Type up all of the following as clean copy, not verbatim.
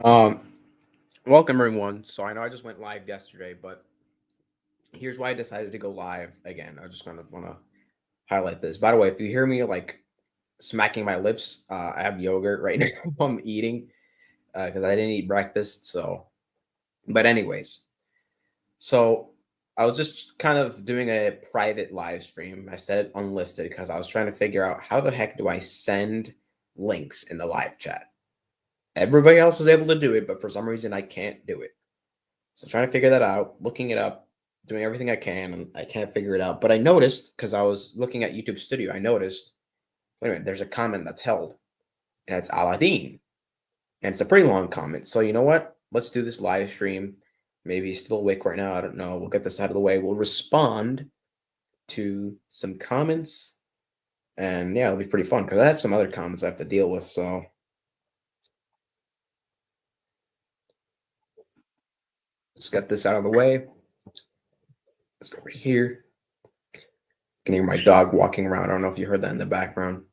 Um, Welcome everyone. So I know I just went live yesterday, but here's why I decided to go live again. I just kind of want to highlight this. By the way, if you hear me like smacking my lips, I have yogurt right now. I'm eating because I didn't eat breakfast. But anyways, so I was just kind of doing a private live stream. I set it unlisted because I was trying to figure out how the heck do I send links in the live chat. Everybody else is able to do it, but for some reason I can't do it. So trying to figure that out, looking it up, doing everything I can, and I can't figure it out. But I noticed because I was looking at YouTube Studio, I noticed, wait a minute, there's a comment that's held, and it's Aladdin. And it's a pretty long comment. So you know what? Let's do this live stream. Maybe he's still awake right now. I don't know. We'll get this out of the way. We'll respond to some comments. And yeah, it'll be pretty fun because I have some other comments I have to deal with. So let's get this out of the way. Let's go over here. You can hear my dog walking around. I don't know if you heard that in the background.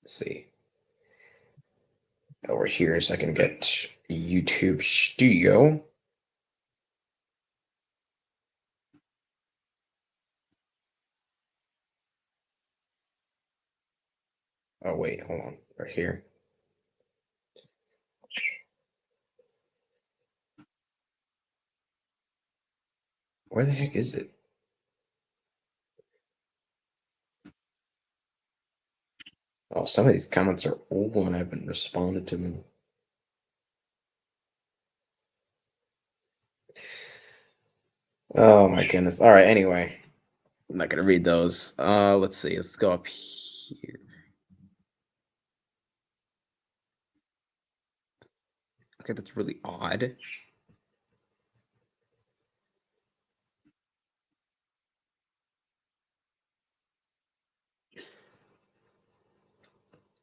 Let's see. Over here so I can get YouTube Studio. Oh, wait, hold on. Right here. Where the heck is it? Oh, some of these comments are old and I haven't responded to them. Oh my goodness. All right, anyway. I'm not gonna read those. Let's see. Let's go up here. Okay, that's really odd.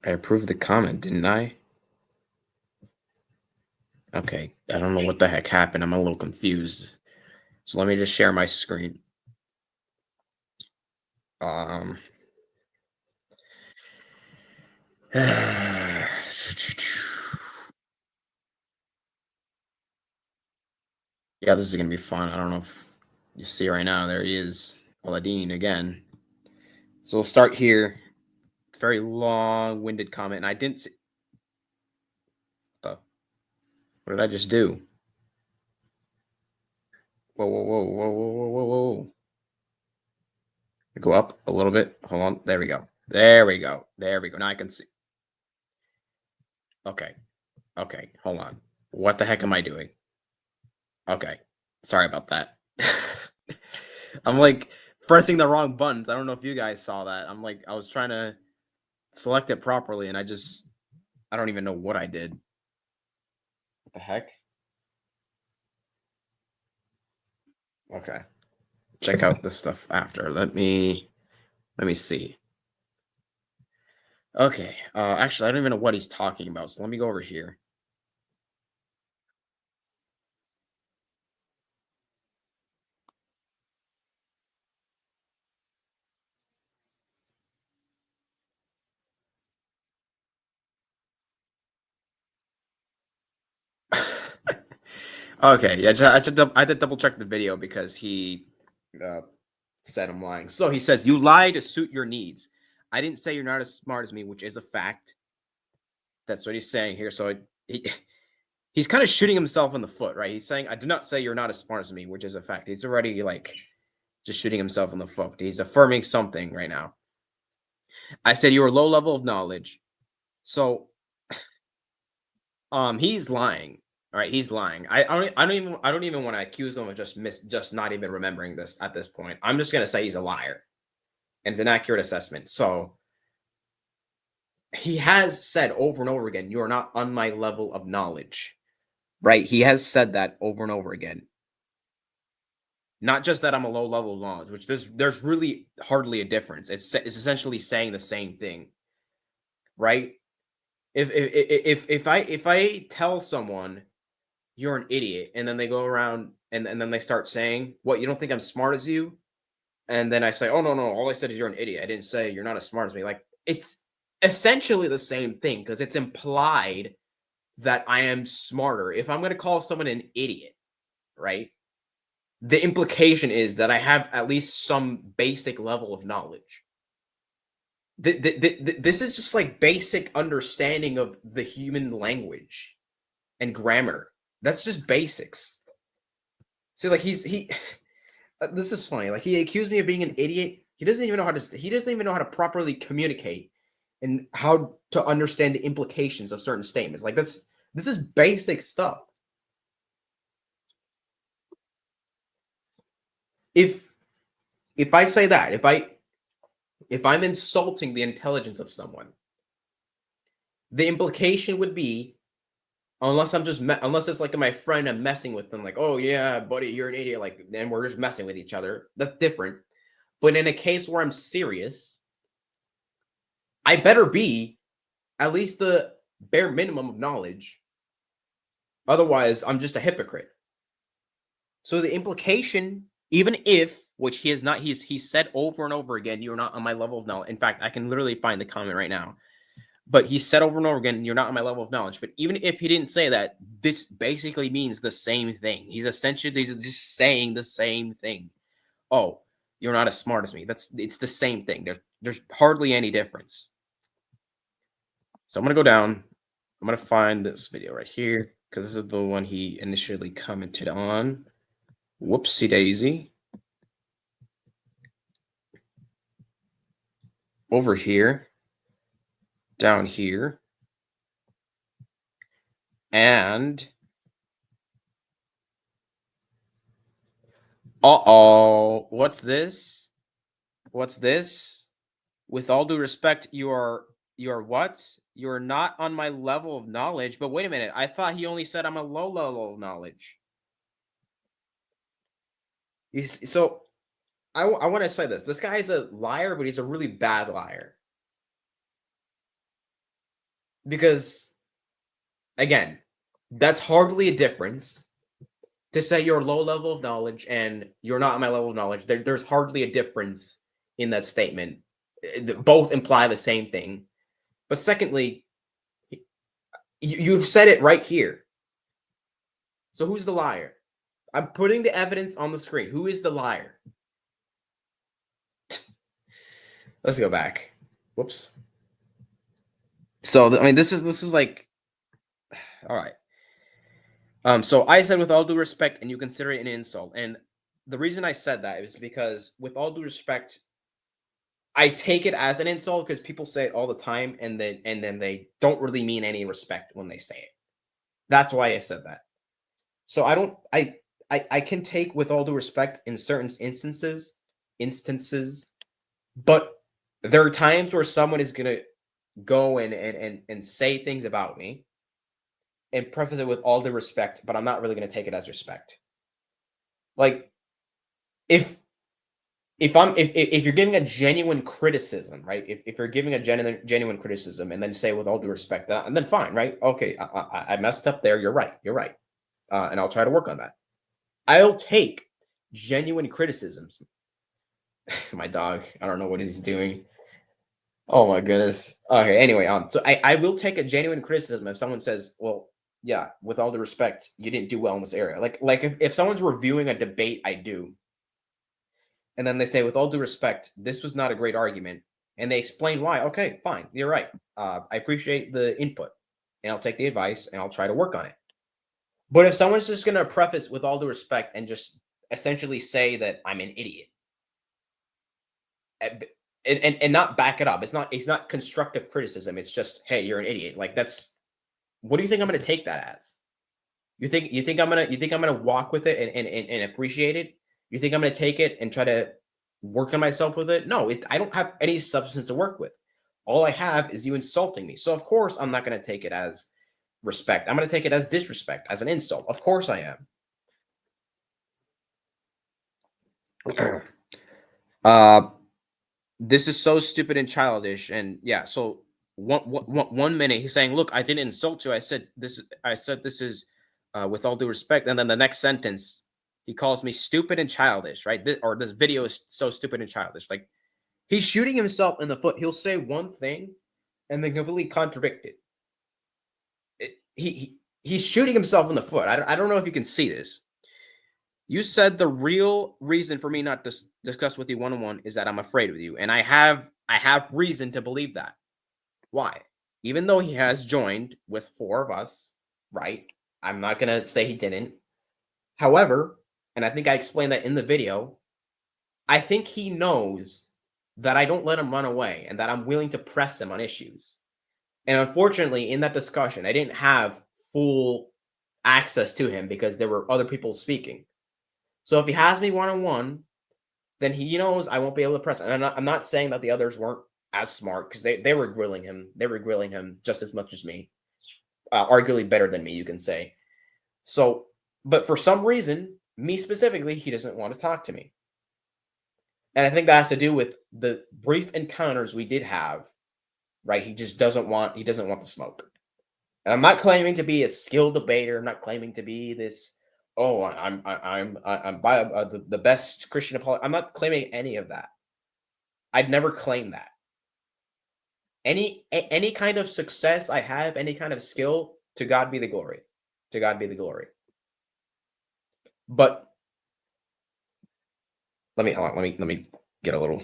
I approved the comment, didn't I? Okay, I don't know what the heck happened. I'm a little confused. So let me just share my screen. Um Yeah, this is gonna be fun. I don't know if you see right now. There he is, Aladdin again. So we'll start here. Very long-winded comment, and I didn't see. What did I just do? Whoa, whoa, whoa, whoa, whoa, whoa, whoa, whoa! Go up a little bit. Hold on. There we go. There we go. There we go. Now I can see. Okay. Okay. Hold on. What the heck am I doing? Okay. Sorry about that. I'm like pressing the wrong buttons. I don't know if you guys saw that. I was trying to select it properly, and I don't even know what I did. What the heck? Okay. Check out this stuff after. Let me see. Okay. Actually, I don't even know what he's talking about. So let me go over here. Okay. Yeah. I had to double check the video because he uh, said I'm lying. So he says you lie to suit your needs. I didn't say you're not as smart as me, which is a fact. That's what he's saying here. So he, he's kind of shooting himself in the foot, right? He's saying I did not say you're not as smart as me, which is a fact. He's already like just shooting himself in the foot. He's affirming something right now. I said you were low level of knowledge. So he's lying. All right, he's lying. I don't even want to accuse him of just not even remembering this at this point. I'm just gonna say he's a liar. And it's an accurate assessment. So he has said over and over again, you are not on my level of knowledge. Right? He has said that over and over again. Not just that I'm a low level of knowledge, which there's really hardly a difference. It's essentially saying the same thing, right? If I tell someone you're an idiot. And then they go around and then they start saying, what, you don't think I'm smart as you? And then I say, oh, no, no, all I said is you're an idiot. I didn't say you're not as smart as me. Like, it's essentially the same thing because it's implied that I am smarter. If I'm going to call someone an idiot, right? The implication is that I have at least some basic level of knowledge. This is just like basic understanding of the human language and grammar. That's just basics. See, like he this is funny. Like he accused me of being an idiot. He doesn't even know how to properly communicate and how to understand the implications of certain statements. Like this is basic stuff. If I say that, if I'm insulting the intelligence of someone, the implication would be, unless it's like my friend, I'm messing with them, like, oh yeah, buddy, you're an idiot, like, and we're just messing with each other. That's different. But in a case where I'm serious, I better be at least the bare minimum of knowledge. Otherwise, I'm just a hypocrite. So the implication, even if, which he is not, he's said over and over again, you're not on my level of knowledge. In fact, I can literally find the comment right now. But he said over and over again, you're not on my level of knowledge. But even if he didn't say that, this basically means the same thing. He's just saying the same thing. Oh, you're not as smart as me. It's the same thing. There's hardly any difference. So I'm gonna go down. I'm gonna find this video right here because this is the one he initially commented on. Whoopsie daisy. Over here. Down here. And what's this? What's this? With all due respect, you are what? You're not on my level of knowledge. But wait a minute. I thought he only said I'm a low level of knowledge. So I want to say this. This guy is a liar, but he's a really bad liar. Because, again, that's hardly a difference. To say you're low level of knowledge and you're not on my level of knowledge, there's hardly a difference in that statement. Both imply the same thing. But secondly, you've said it right here. So who's the liar? I'm putting the evidence on the screen. Who is the liar? Let's go back. Whoops. So I mean, this is like, all right. So I said, with all due respect, and you consider it an insult. And the reason I said that is because, with all due respect, I take it as an insult because people say it all the time, and then they don't really mean any respect when they say it. That's why I said that. So I can take with all due respect in certain instances, but there are times where someone is gonna go and say things about me and preface it with all due respect, but I'm not really gonna take it as respect. Like, if you're giving a genuine criticism, right? If you're giving a genuine criticism and then say with all due respect, and then fine, right? Okay, I messed up there. You're right. And I'll try to work on that. I'll take genuine criticisms. My dog, I don't know what he's doing. Oh my goodness. Okay, anyway, so I will take a genuine criticism if someone says, well, yeah, with all due respect, you didn't do well in this area. Like if someone's reviewing a debate I do, and then they say, with all due respect, this was not a great argument, and they explain why. Okay, fine, you're right. I appreciate the input, and I'll take the advice, and I'll try to work on it. But if someone's just going to preface with all due respect and just essentially say that I'm an idiot, and not back it up, it's not constructive criticism. It's just, hey, you're an idiot. Like, that's, what do you think I'm going to take that as? You think I'm gonna walk with it and appreciate it? You think I'm gonna take it and try to work on myself with it? No, I don't have any substance to work with. All I have is you insulting me. So of course I'm not gonna take it as respect. I'm gonna take it as disrespect, as an insult. Of course I am. This is so stupid and childish. And yeah, so one minute he's saying, look, I didn't insult you. I said this is with all due respect. And then the next sentence, he calls me stupid and childish, right? This video is so stupid and childish. Like, he's shooting himself in the foot. He'll say one thing and then completely contradict it. He's shooting himself in the foot. I don't know if you can see this. You said the real reason for me not to discuss with you one-on-one is that I'm afraid of you, and I have reason to believe that. Why? Even though he has joined with 4 of us, right? I'm not gonna say he didn't. However, and I think I explained that in the video, I think he knows that I don't let him run away and that I'm willing to press him on issues. And unfortunately, in that discussion, I didn't have full access to him because there were other people speaking. So if he has me one-on-one, then he knows I won't be able to press. And I'm not saying that the others weren't as smart, because they were grilling him. They were grilling him just as much as me, arguably better than me, you can say. So, but for some reason, me specifically, he doesn't want to talk to me. And I think that has to do with the brief encounters we did have, right? He just doesn't want the smoke. And I'm not claiming to be a skilled debater. I'm not claiming to be this, oh, I'm by the best Christian apologist. I'm not claiming any of that. I'd never claim that. Any kind of success I have, any kind of skill, to God be the glory. To God be the glory. But let me get a little.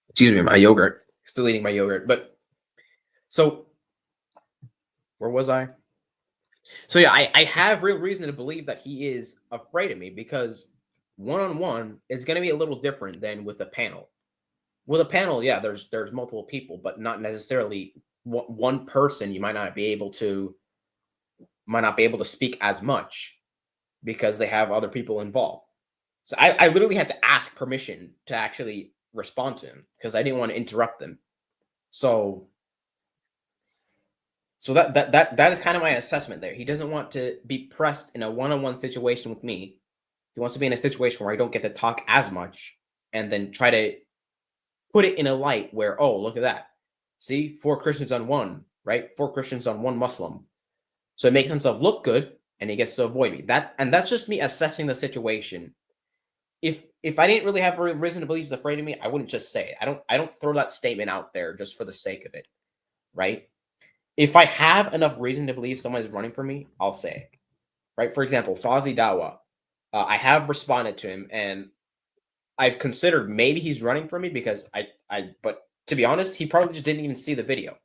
Excuse me, my yogurt. Still eating my yogurt. But so where was I? So yeah, I have real reason to believe that he is afraid of me, because one-on-one is going to be a little different than with a panel. With a panel, yeah, there's multiple people, but not necessarily one person. You might not be able to speak as much because they have other people involved. So I literally had to ask permission to actually respond to him because I didn't want to interrupt them. So that is kind of my assessment there. He doesn't want to be pressed in a one-on-one situation with me. He wants to be in a situation where I don't get to talk as much, and then try to put it in a light where, oh, look at that. See, 4 Christians on one, right? 4 Christians on 1 Muslim. So it makes himself look good, and he gets to avoid me. That's just me assessing the situation. If I didn't really have a reason to believe he's afraid of me, I wouldn't just say it. I don't throw that statement out there just for the sake of it, right? If I have enough reason to believe someone is running for me, I'll say it, right? For example, Fazi Dawa, I have responded to him, and I've considered maybe he's running for me because but to be honest, he probably just didn't even see the video,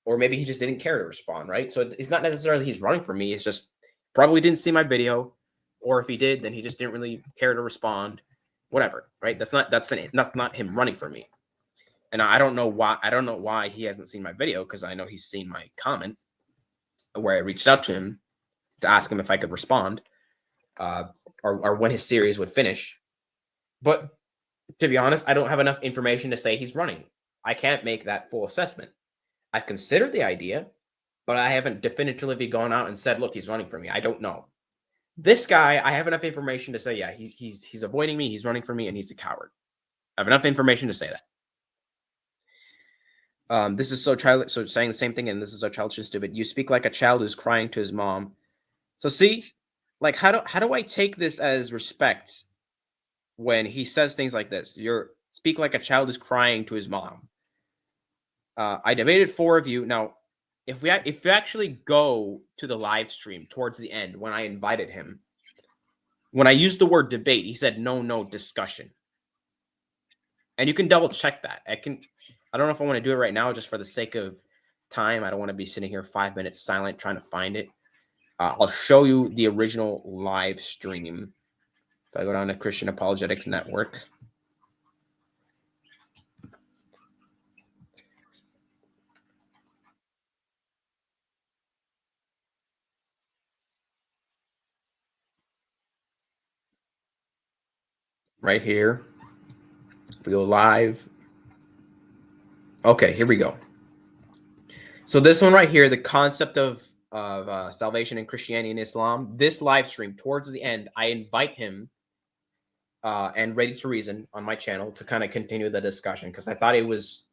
or maybe he just didn't care to respond, right? So it's not necessarily he's running for me. It's just probably didn't see my video, or if he did, then he just didn't really care to respond. Whatever, right? That's not him running for me. And I don't know why he hasn't seen my video, because I know he's seen my comment where I reached out to him to ask him if I could respond, or when his series would finish. But to be honest, I don't have enough information to say he's running. I can't make that full assessment. I've considered the idea, but I haven't definitively gone out and said, look, he's running for me. I don't know. This guy, I have enough information to say, yeah, he's avoiding me, he's running for me, and he's a coward. I have enough information to say that. This is so childish. So saying the same thing, and this is so childish and stupid. You speak like a child who's crying to his mom. So see, like, how do I take this as respect when he says things like this? You're speak like a child who's crying to his mom. I debated 4 of you. Now, if you actually go to the live stream towards the end, when I invited him, when I used the word debate, he said no discussion. And you can double check that. I don't know if I want to do it right now just for the sake of time. I don't want to be sitting here 5 minutes silent trying to find it. I'll show you the original live stream. If I go down to Christian Apologetics Network. Right here. We go live. Okay, here we go. So this one right here, the concept of salvation in Christianity and Islam, this live stream towards the end, I invite him and Ready to Reason on my channel to kind of continue the discussion because I thought it was,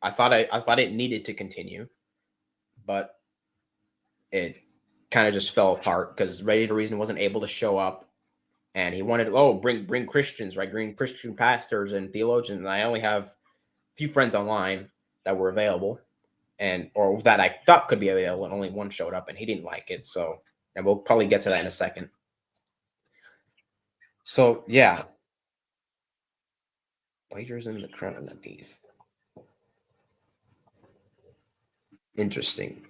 I thought it needed to continue, but it kind of just fell apart because Ready to Reason wasn't able to show up, and he wanted, oh, bring Christians, right? Bring Christian pastors and theologians. And I only have a few friends online that were available, and or that I thought could be available, and only one showed up, and he didn't like it. So, and we'll probably get to that in a second. So yeah, plagiarism in the crown and the piece. Interesting.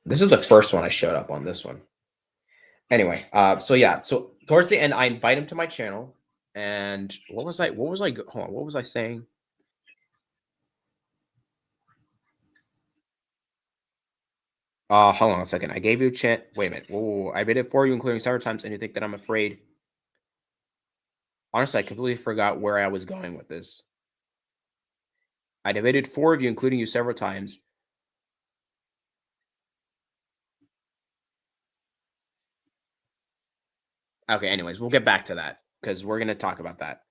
This is the first one I showed up on this one. Anyway, so yeah, so towards the end, I invite him to my channel, and what was I? Hold on, what was I saying? Hold on a second. I gave you a chance. Wait a minute. Whoa, I made it for you, including several times, and you think that I'm afraid? Honestly, I completely forgot where I was going with this. I debated 4 of you, including you, several times. Okay, anyways, we'll get back to that because we're gonna talk about that.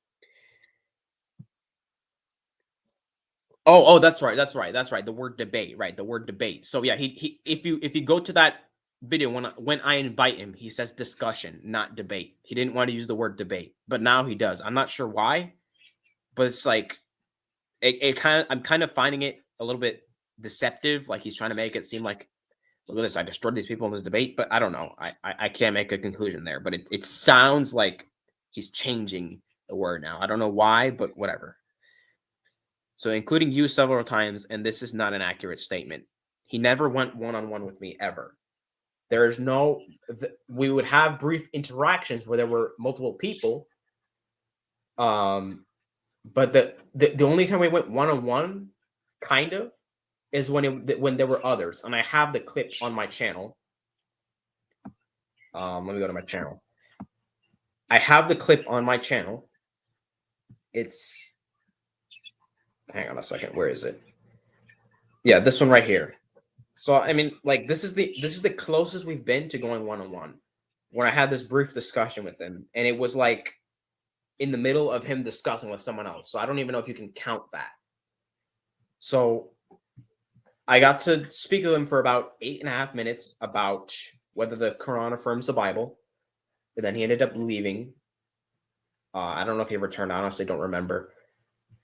Oh, that's right. The word debate, right? The word debate. So yeah, he if you go to that video when I invite him, he says discussion, not debate. He didn't want to use the word debate, but now he does. I'm not sure why, but it's like it kind of, I'm kind of finding it a little bit deceptive. Like he's trying to make it seem like, look at this, I destroyed these people in this debate, but I don't know. I can't make a conclusion there, but it sounds like he's changing the word now. I don't know why, but whatever. So including you several times, and this is not an accurate statement. He never went one-on-one with me ever. There is no, we would have brief interactions where there were multiple people. But the only time we went one-on-one, kind of, is when there were others. And I have the clip on my channel. Let me go to my channel. I have the clip on my channel. It's, hang on a second, where is it? Yeah, this one right here. So I mean, like this is the closest we've been to going one-on-one. When I had this brief discussion with him, and it was like in the middle of him discussing with someone else. So I don't even know if you can count that. So I got to speak with him for about 8.5 minutes about whether the Quran affirms the Bible. And then he ended up leaving. I don't know if he returned. I honestly don't remember.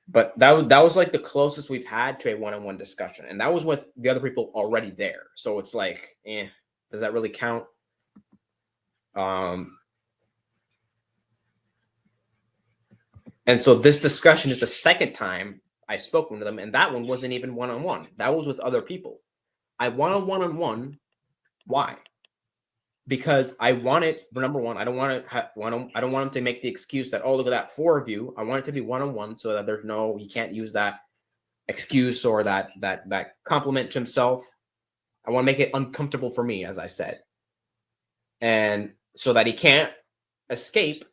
But that was like the closest we've had to a one-on-one discussion, and that was with the other people already there. So it's like, does that really count? And so this discussion is the second time I've spoken to them, and that one wasn't even one-on-one. That was with other people. I want a one-on-one. Why? Because I want it. Number one, I don't want to. I don't want him to make the excuse that, oh, look at that, 4 of you. I want it to be one-on-one so that there's no, he can't use that excuse or that compliment to himself. I want to make it uncomfortable for me, as I said, and so that he can't escape,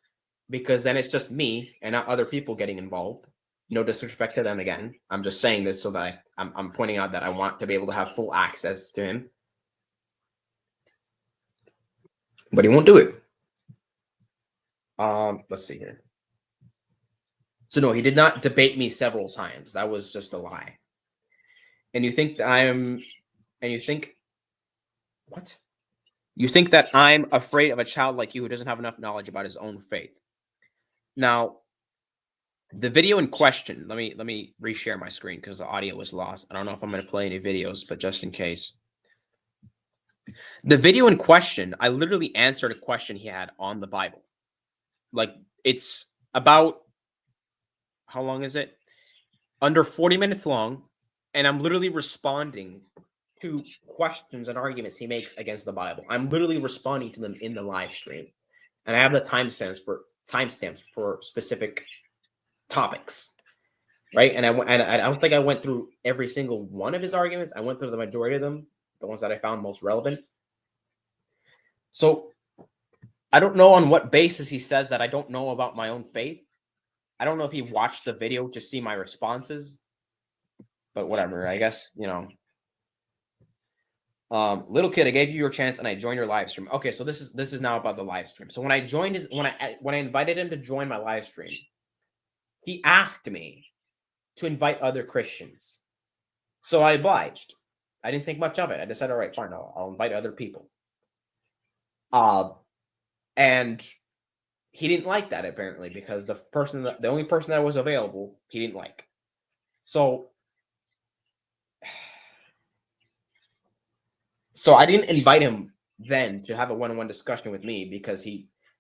because then it's just me and not other people getting involved. No disrespect to them again. I'm just saying this so that I'm pointing out that I want to be able to have full access to him, but he won't do it. Let's see here. So no, he did not debate me several times. That was just a lie. And you think that you think what? You think that I'm afraid of a child like you who doesn't have enough knowledge about his own faith. Now, the video in question, let me reshare my screen because the audio was lost. I don't know if I'm going to play any videos, but just in case. The video in question, I literally answered a question he had on the Bible. Like, it's about, how long is it? Under 40 minutes long, and I'm literally responding to questions and arguments he makes against the Bible. I'm literally responding to them in the live stream, and I have the timestamps for specific topics, right? And I don't think I went through every single one of his arguments. I went through the majority of them, the ones that I found most relevant. So I don't know on what basis he says that I don't know about my own faith. I don't know if he watched the video to see my responses, but whatever. I guess, Little kid, I gave you your chance and I joined your live stream. Okay, so this is now about the live stream. So when I joined his when I invited him to join my live stream, he asked me to invite other Christians. So I obliged. I didn't think much of it. I just said, all right, fine, I'll invite other people. Uh, and he didn't like that apparently because the only person that was available, he didn't like. So I didn't invite him then to have a one-on-one discussion with me because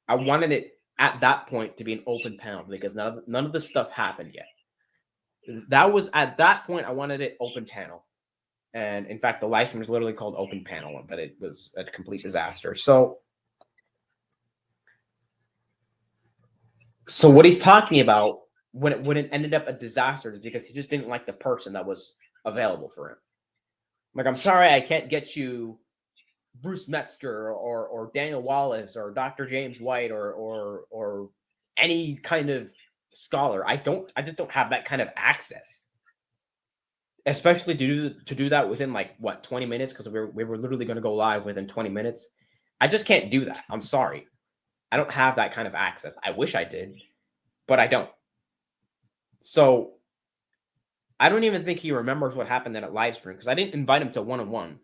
I wanted it at that point to be an open panel because none of this stuff happened yet. That was at that point I wanted it open panel. And in fact, the live stream was literally called Open Panel, but it was a complete disaster. So what he's talking about when it ended up a disaster is because he just didn't like the person that was available for him. Like, I'm sorry, I can't get you Bruce Metzger or Daniel Wallace or Dr. James White or any kind of scholar. I just don't have that kind of access. Especially to do that within like what 20 minutes because we were literally going to go live within 20 minutes. I just can't do that. I'm sorry. I don't have that kind of access. I wish I did, but I don't. So I don't even think he remembers what happened in a live stream because I didn't invite him to one-on-one.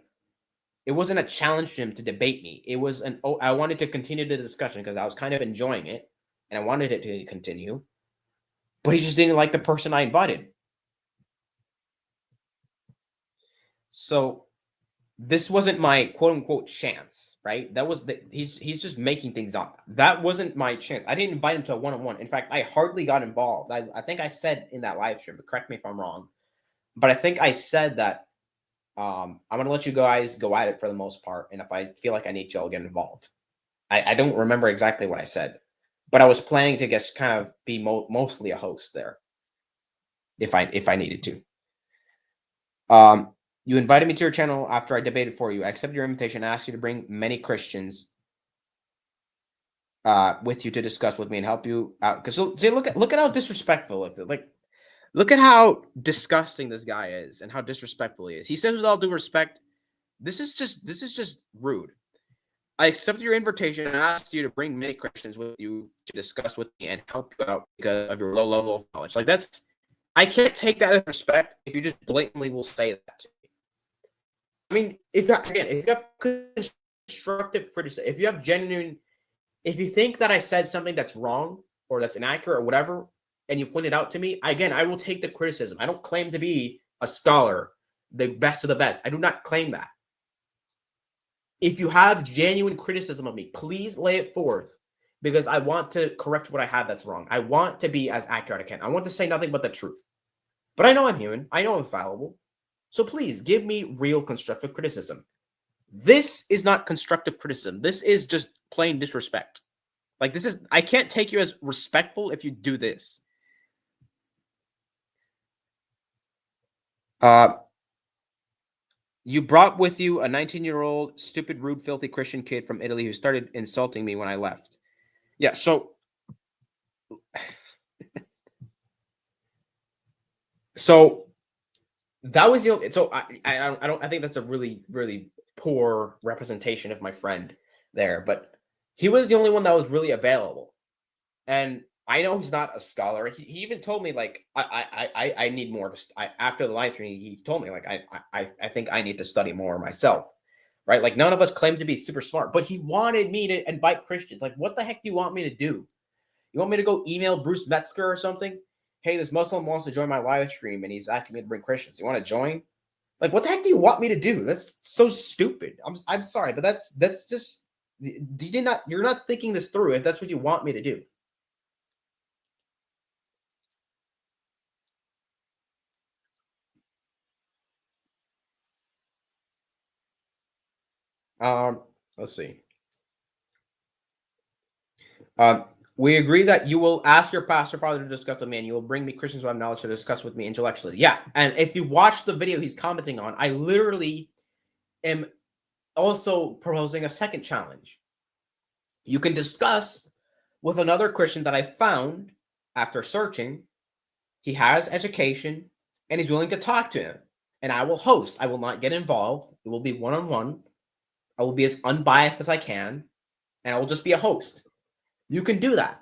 It wasn't a challenge to him to debate me. It was I wanted to continue the discussion because I was kind of enjoying it and I wanted it to continue. But he just didn't like the person I invited. So this wasn't my quote unquote chance, right? That was he's just making things up. That wasn't my chance. I didn't invite him to a one-on-one. In fact, I hardly got involved. I think I said in that live stream, but correct me if I'm wrong, but I think I said that I'm gonna let you guys go at it for the most part, and if I feel like I need to, I'll get involved. I don't remember exactly what I said, but I was planning to just kind of be mostly a host there if I needed to. You invited me to your channel after I debated for you. I accepted your invitation and asked you to bring many Christians with you to discuss with me and help you out. Because see, look at how disrespectful look at how disgusting this guy is and how disrespectful he is. He says with all due respect, this is just rude. I accepted your invitation and asked you to bring many Christians with you to discuss with me and help you out because of your low level of knowledge. Like I can't take that as respect if you just blatantly will say that to me. I mean, if you have constructive criticism, if you have genuine, if you think that I said something that's wrong or that's inaccurate or whatever, and you point it out to me, again, I will take the criticism. I don't claim to be a scholar, the best of the best. I do not claim that. If you have genuine criticism of me, please lay it forth because I want to correct what I have that's wrong. I want to be as accurate as I can. I want to say nothing but the truth. But I know I'm human. I know I'm fallible. So please give me real constructive criticism. This is not constructive criticism. This is just plain disrespect. Like I can't take you as respectful if you do this. You brought with you a 19-year-old, stupid, rude, filthy Christian kid from Italy who started insulting me when I left. Yeah, so that was the only. So I think that's a really really poor representation of my friend there, but he was the only one that was really available, and I know he's not a scholar. He even told me like I need more to. After the live stream, he told me like I think I need to study more myself, right? Like none of us claim to be super smart, but he wanted me to invite Christians. Like, what the heck do you want me to do? You want me to go email Bruce Metzger or something? Hey, this Muslim wants to join my live stream and he's asking me to bring Christians. You want to join? Like, what the heck do you want me to do? That's so stupid. I'm sorry, but that's just you're not thinking this through if that's what you want me to do. Let's see. We agree that you will ask your pastor father to discuss with me, and you will bring me Christians who have knowledge to discuss with me intellectually. Yeah, and if you watch the video he's commenting on, I literally am also proposing a second challenge. You can discuss with another Christian that I found after searching. He has education and he's willing to talk to him. and I will host. I will not get involved. It will be one-on-one. I will be as unbiased as I can, and I will just be a host. You can do that.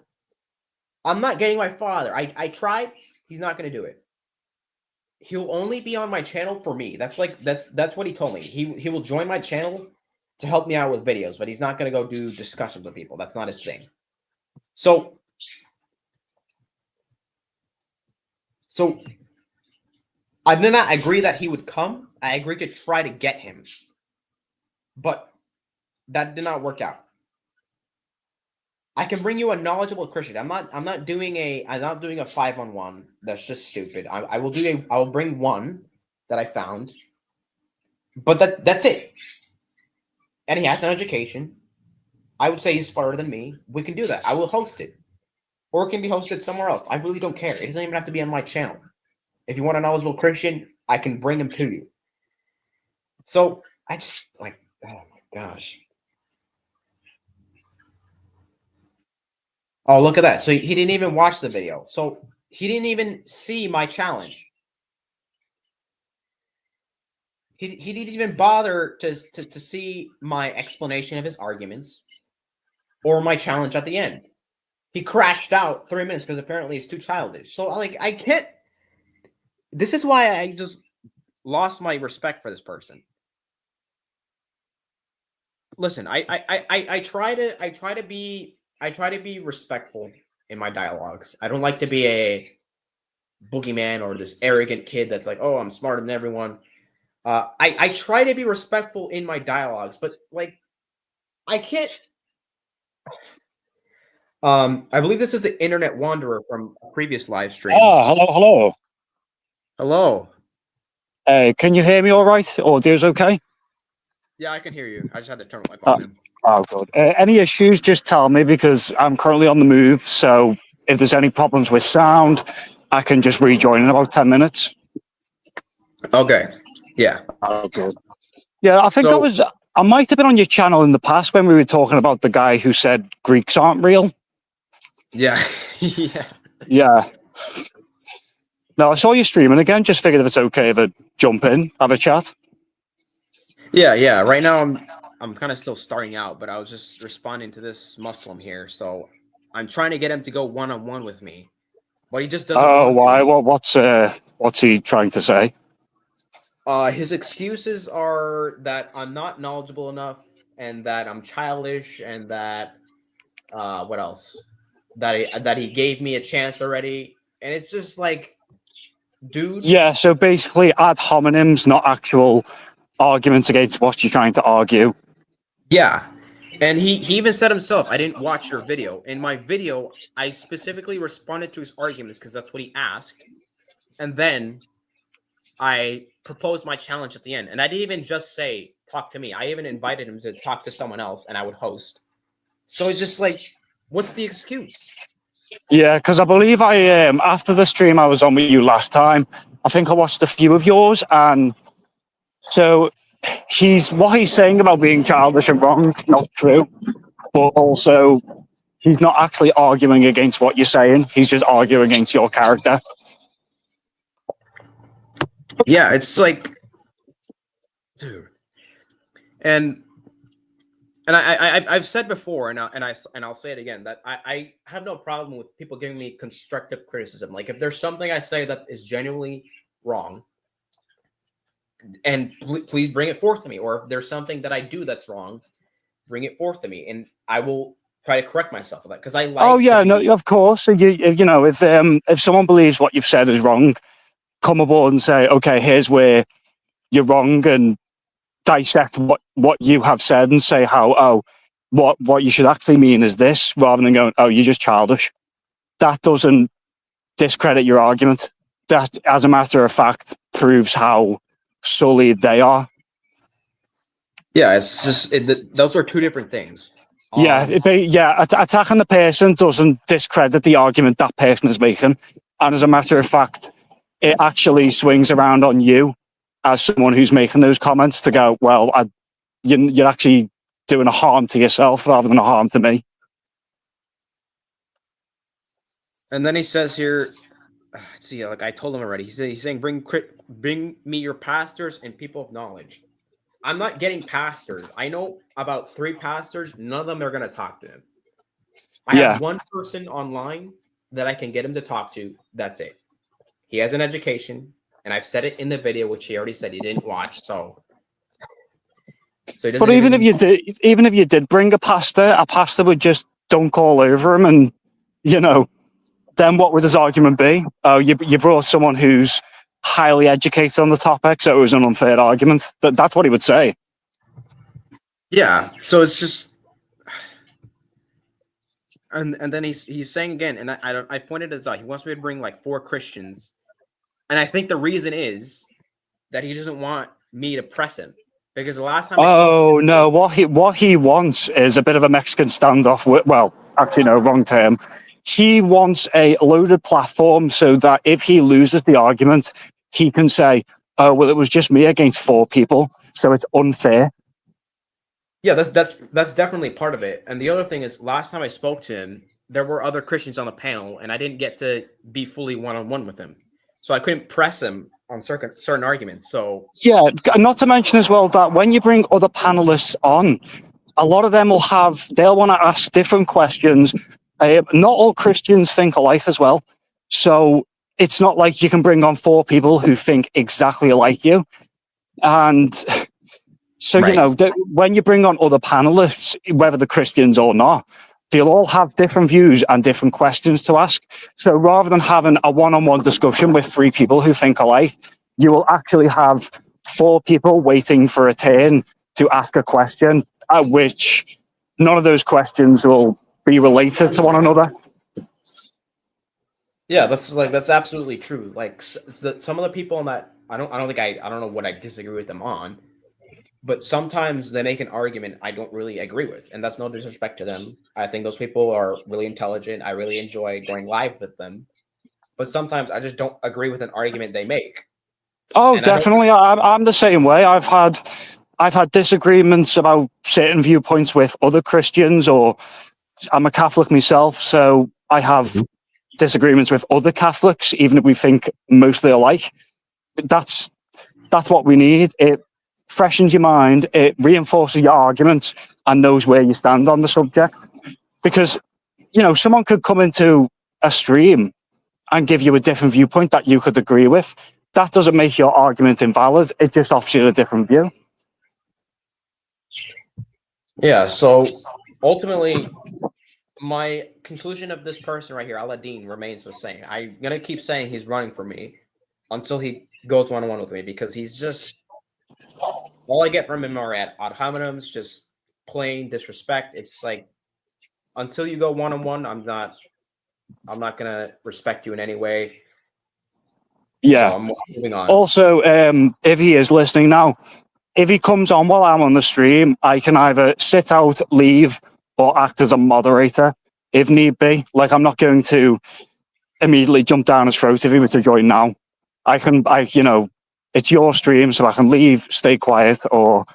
I'm not getting my father. I tried. He's not going to do it. He'll only be on my channel for me. That's what he told me. He will join my channel to help me out with videos, but he's not going to go do discussions with people. That's not his thing. So I did not agree that he would come. I agreed to try to get him, but that did not work out. I can bring you a knowledgeable Christian. I'm not doing a 5-on-1. That's just stupid. I will bring one that I found, but that's it. And he has an education. I would say he's smarter than me. We can do that. I will host it, or it can be hosted somewhere else. I really don't care. It doesn't even have to be on my channel. If you want a knowledgeable Christian, I can bring him to you. So I just oh my gosh. Oh, look at that. So he didn't even watch the video. So he didn't even see my challenge. He didn't even bother to see my explanation of his arguments or my challenge at the end. He crashed out 3 minutes because apparently it's too childish. So I can't. This is why I just lost my respect for this person. Listen, I try to be respectful in my dialogues. I don't like to be a boogeyman or this arrogant kid that's like, oh, I'm smarter than everyone. I try to be respectful in my dialogues, but I can't. I believe this is the Internet Wanderer from a previous live stream. Hello. Hello. Can you hear me all right? Audio's okay? Yeah, I can hear you. I just had to turn my volume. Oh, good. Any issues, just tell me, because I'm currently on the move, so if there's any problems with sound, I can just rejoin in about 10 minutes. Okay. Yeah. Oh, good. Yeah, I think I might have been on your channel in the past when we were talking about the guy who said Greeks aren't real. Yeah. Yeah. Yeah. No, I saw you streaming again. Just figured if it's okay to jump in, have a chat. Yeah. Right now, I'm kind of still starting out, but I was just responding to this Muslim here, so I'm trying to get him to go one-on-one with me, but he just doesn't want to. Why? What's he trying to say? His excuses are that I'm not knowledgeable enough, and that I'm childish, and that what else? That he gave me a chance already, and it's just like, dude. Yeah, so basically ad hominems, not actual arguments against what you're trying to argue. Yeah. And he even said himself, I didn't watch your video. In my video, I specifically responded to his arguments because that's what he asked. And then I proposed my challenge at the end. And I didn't even just say, talk to me. I even invited him to talk to someone else and I would host. So it's just like, what's the excuse? Yeah, because I believe after the stream I was on with you last time, I think I watched a few of yours, and so what he's saying about being childish and wrong, not true, but also he's not actually arguing against what you're saying. He's just arguing against your character. Yeah, it's like, dude, and I've said before, and I'll say it again, that I have no problem with people giving me constructive criticism. Like if there's something I say that is genuinely wrong, and please bring it forth to me. Or if there's something that I do that's wrong, bring it forth to me, and I will try to correct myself with that. Because I like. Oh yeah, no, of course. You know, if someone believes what you've said is wrong, come aboard and say, okay, here's where you're wrong, and dissect what you have said and say how what you should actually mean is this, rather than going, oh, you're just childish. That doesn't discredit your argument. That, as a matter of fact, proves how sullied they are. Yeah, it's just those are two different things. Attacking the person doesn't discredit the argument that person is making, and as a matter of fact, it actually swings around on you as someone who's making those comments to go, well, you're actually doing a harm to yourself rather than a harm to me. And then he says here, let's see, like I told him already. He's saying bring bring me your pastors and people of knowledge. I'm not getting pastors. I know about 3 pastors. None of them are going to talk to him. I Yeah. have one person online that I can get him to talk to. That's it. He has an education, and I've said it in the video, which he already said he didn't watch. So he doesn't. But even if you did bring a pastor would just dunk all over him, and then what would his argument be? Oh, you brought someone who's highly educated on the topic, so it was an unfair argument. That's what he would say. Yeah. So it's just, and then he's saying again, and I pointed this out. He wants me to bring like 4 Christians, and I think the reason is that he doesn't want me to press him, because the last time. No, what he wants is a bit of a Mexican standoff. Well, actually, no, wrong term. He wants a loaded platform so that if he loses the argument, he can say, "Oh, well, it was just me against 4 people, so it's unfair." Yeah, that's definitely part of it. And the other thing is, last time I spoke to him, there were other Christians on the panel, and I didn't get to be fully one-on-one with him, so I couldn't press him on certain arguments. So yeah, not to mention as well that when you bring other panelists on, a lot of them they'll want to ask different questions. Not all Christians think alike as well, so it's not like you can bring on 4 people who think exactly like you, and. So, right. When you bring on other panelists, whether they're Christians or not, they'll all have different views and different questions to ask. So rather than having a one-on-one discussion with 3 people who think alike, you will actually have 4 people waiting for a turn to ask a question, at which none of those questions will be related to one another. Yeah, that's absolutely true. Like some of the people on that, I don't know what I disagree with them on. But sometimes they make an argument I don't really agree with, and that's no disrespect to them. I think those people are really intelligent. I really enjoy going live with them. But sometimes I just don't agree with an argument they make. Oh, and definitely. I'm the same way. I've had disagreements about certain viewpoints with other Christians, or I'm a Catholic myself, so I have disagreements with other Catholics, even if we think mostly alike. That's what we need. It freshens your mind, it reinforces your arguments and knows where you stand on the subject. Because, someone could come into a stream and give you a different viewpoint that you could agree with. That doesn't make your argument invalid. It just offers you a different view. Yeah, so ultimately, my conclusion of this person right here, Aladdin, remains the same. I'm going to keep saying he's running for me until he goes one-on-one with me, because he's just... all I get from him are ad hominems, just plain disrespect. It's like, until you go one-on-one, I'm not gonna respect you in any way. Yeah. So I'm moving on. Also, if he is listening now, if he comes on while I'm on the stream, I can either sit out, leave, or act as a moderator if need be. Like, I'm not going to immediately jump down his throat if he were to join now. It's your stream, so I can leave, stay quiet, or,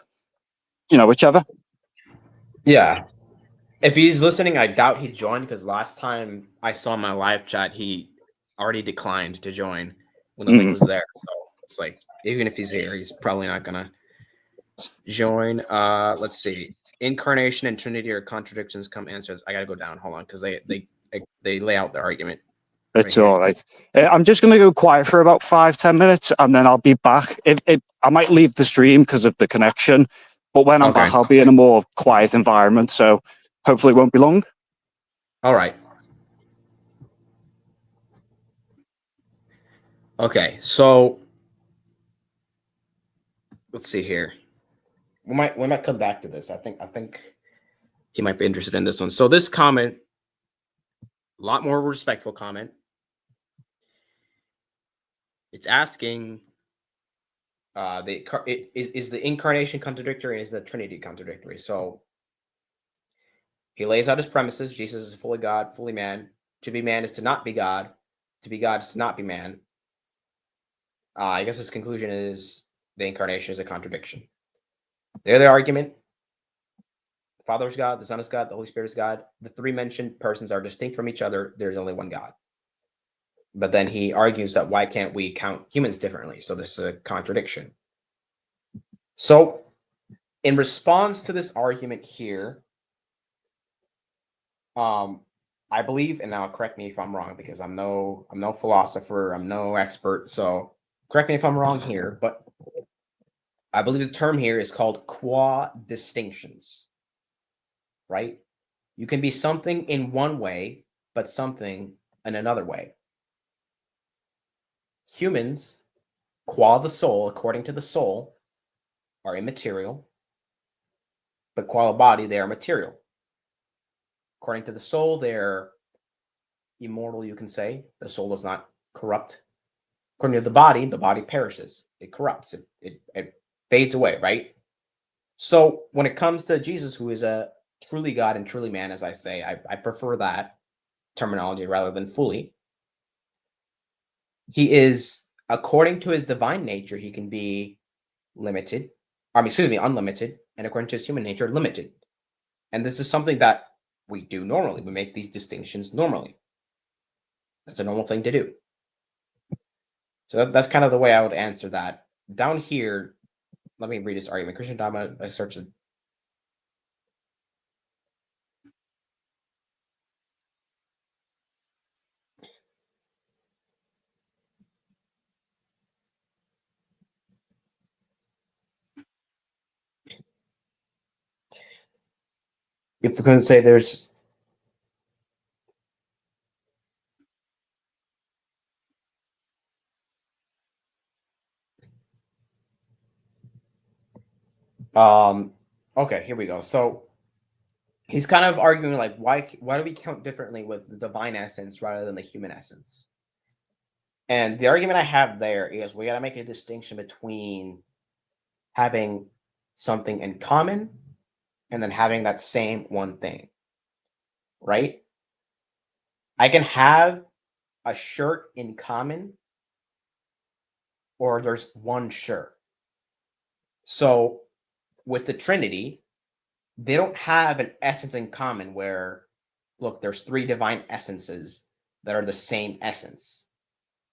whichever. Yeah. If he's listening, I doubt he'd join, because last time I saw my live chat, he already declined to join when the link was there. So it's like, even if he's here, he's probably not going to join. Let's see. Incarnation and Trinity are contradictions. Come answers. I got to go down. Hold on, because they lay out the argument. It's all right. I'm just going to go quiet for about 5-10 minutes, and then I'll be back. I might leave the stream because of the connection, but when I'm back, I'll be in a more quiet environment, so hopefully it won't be long. All right. Okay, so let's see here. We might come back to this. I think he might be interested in this one. So this comment, a lot more respectful comment. It's asking, is the incarnation contradictory, and is the Trinity contradictory? So he lays out his premises. Jesus is fully God, fully man. To be man is to not be God. To be God is to not be man. I guess his conclusion is the incarnation is a contradiction. The other argument: the Father is God, the Son is God, the Holy Spirit is God. The 3 mentioned persons are distinct from each other. There's only one God. But then he argues that why can't we count humans differently? So this is a contradiction. So in response to this argument here, I believe, and now correct me if I'm wrong, because I'm no philosopher, I'm no expert, so correct me if I'm wrong here, but I believe the term here is called qua distinctions, right? You can be something in one way, but something in another way. Humans, qua the soul, according to the soul, are immaterial, but qua the body, they are material. According to the soul, they're immortal, you can say. The soul does not corrupt. According to the body perishes. It corrupts. It fades away, right? So when it comes to Jesus, who is a truly God and truly man, as I say, I prefer that terminology rather than fully. He is, according to his divine nature, he can be limited. Unlimited. And according to his human nature, limited. And this is something that we do normally. We make these distinctions normally. That's a normal thing to do. So that's kind of the way I would answer that. Down here, let me read his argument. Christian Dogma asserts it. If we're going to say there's okay, here we go. So he's kind of arguing like why do we count differently with the divine essence rather than the human essence? And the argument I have there is we got to make a distinction between having something in common and then having that same one thing, right? I can have a shirt in common, or there's one shirt. So with the Trinity, they don't have an essence in common where, look, there's three divine essences that are the same essence.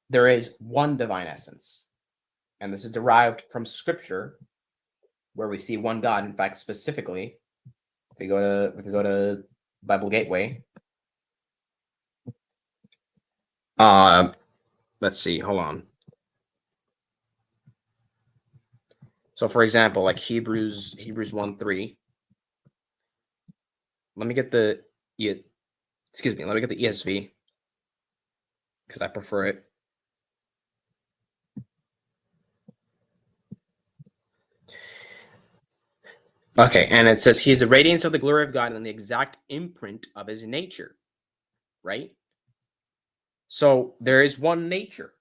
There is one divine essence. And this is derived from scripture, where we see one God. In fact, specifically, if we go to Bible Gateway, let's see, hold on. So for example, like Hebrews 1:3. Let me get the ESV, because I prefer it. Okay, and it says he's the radiance of the glory of God and the exact imprint of his nature, right? So there is one nature,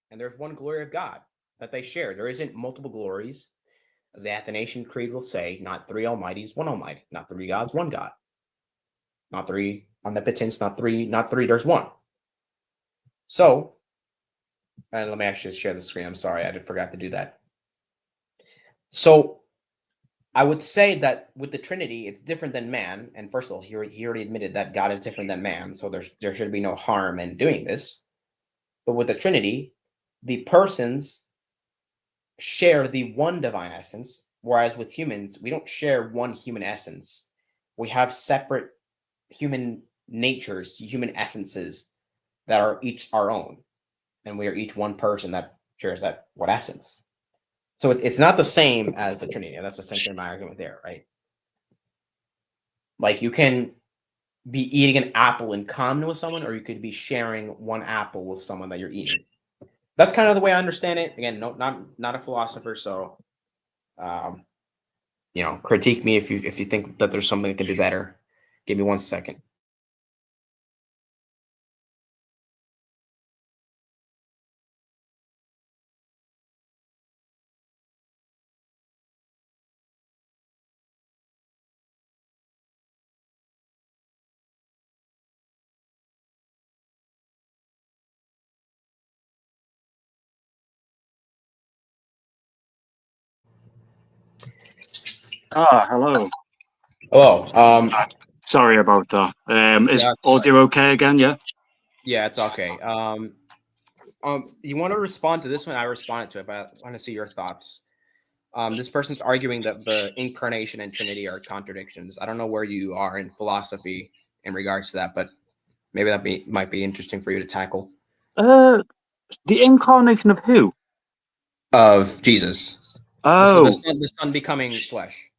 and there's one glory of God that they share. There isn't multiple glories. As the Athanasian Creed will say, not three almighties, one almighty, not three gods, one God. Not three omnipotence, not three, there's one. So, and let me actually share the screen. I'm sorry, I forgot to do that. So I would say that with the Trinity, it's different than man. And first of all, he already admitted that God is different than man. So there should be no harm in doing this. But with the Trinity, the persons share the one divine essence, whereas with humans, we don't share one human essence. We have separate human natures, human essences that are each our own. And we are each one person that shares that one essence. So it's not the same as the Trinity. That's essentially my argument there, right? Like you can be eating an apple in common with someone, or you could be sharing one apple with someone that you're eating. That's kind of the way I understand it. Again, not a philosopher, so critique me if you think that there's something that can do better. Give me 1 second. Hello. Hello. Sorry about that. Is Yeah, audio okay again? Yeah. Yeah, it's okay. You want to respond to this one? I responded to it, but I want to see your thoughts. This person's arguing that the incarnation and Trinity are contradictions. I don't know where you are in philosophy in regards to that, but maybe might be interesting for you to tackle. The incarnation of who? Of Jesus. Oh, the son becoming flesh.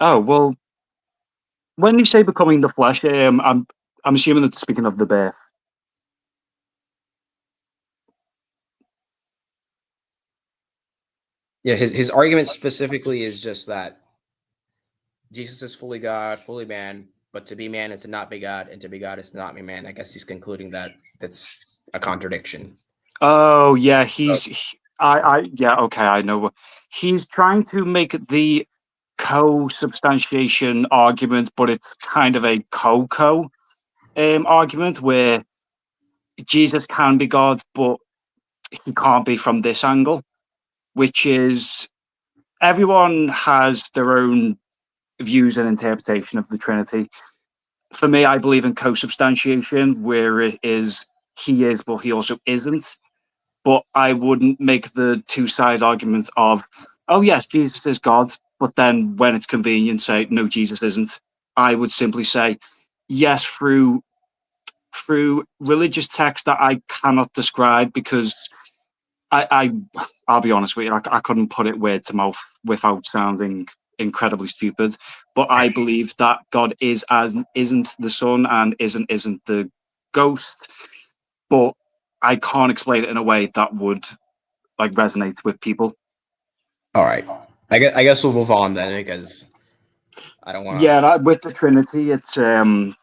oh well. When you say becoming the flesh, I'm assuming that's speaking of the birth. Yeah, his argument specifically is just that Jesus is fully God, fully man, but to be man is to not be God, and to be God is to not be man. I guess he's concluding that it's a contradiction. Oh yeah, yeah, okay, I know. He's trying to make the co-substantiation argument, but it's kind of a co-co argument where Jesus can be God, but he can't be from this angle, which is everyone has their own views and interpretation of the Trinity. For me, I believe in co-substantiation, where it is he is, but he also isn't. But I wouldn't make the two-side argument of, oh yes, Jesus is God, but then when it's convenient, say no, Jesus isn't. I would simply say, yes, through religious text that I cannot describe because I'll be honest with you, I couldn't put it word to mouth without sounding incredibly stupid. But I believe that God is as isn't the Son and isn't the ghost. But I can't explain it in a way that would like resonate with people. All right, I guess we'll move on then because I don't want to. Yeah, with the Trinity, it's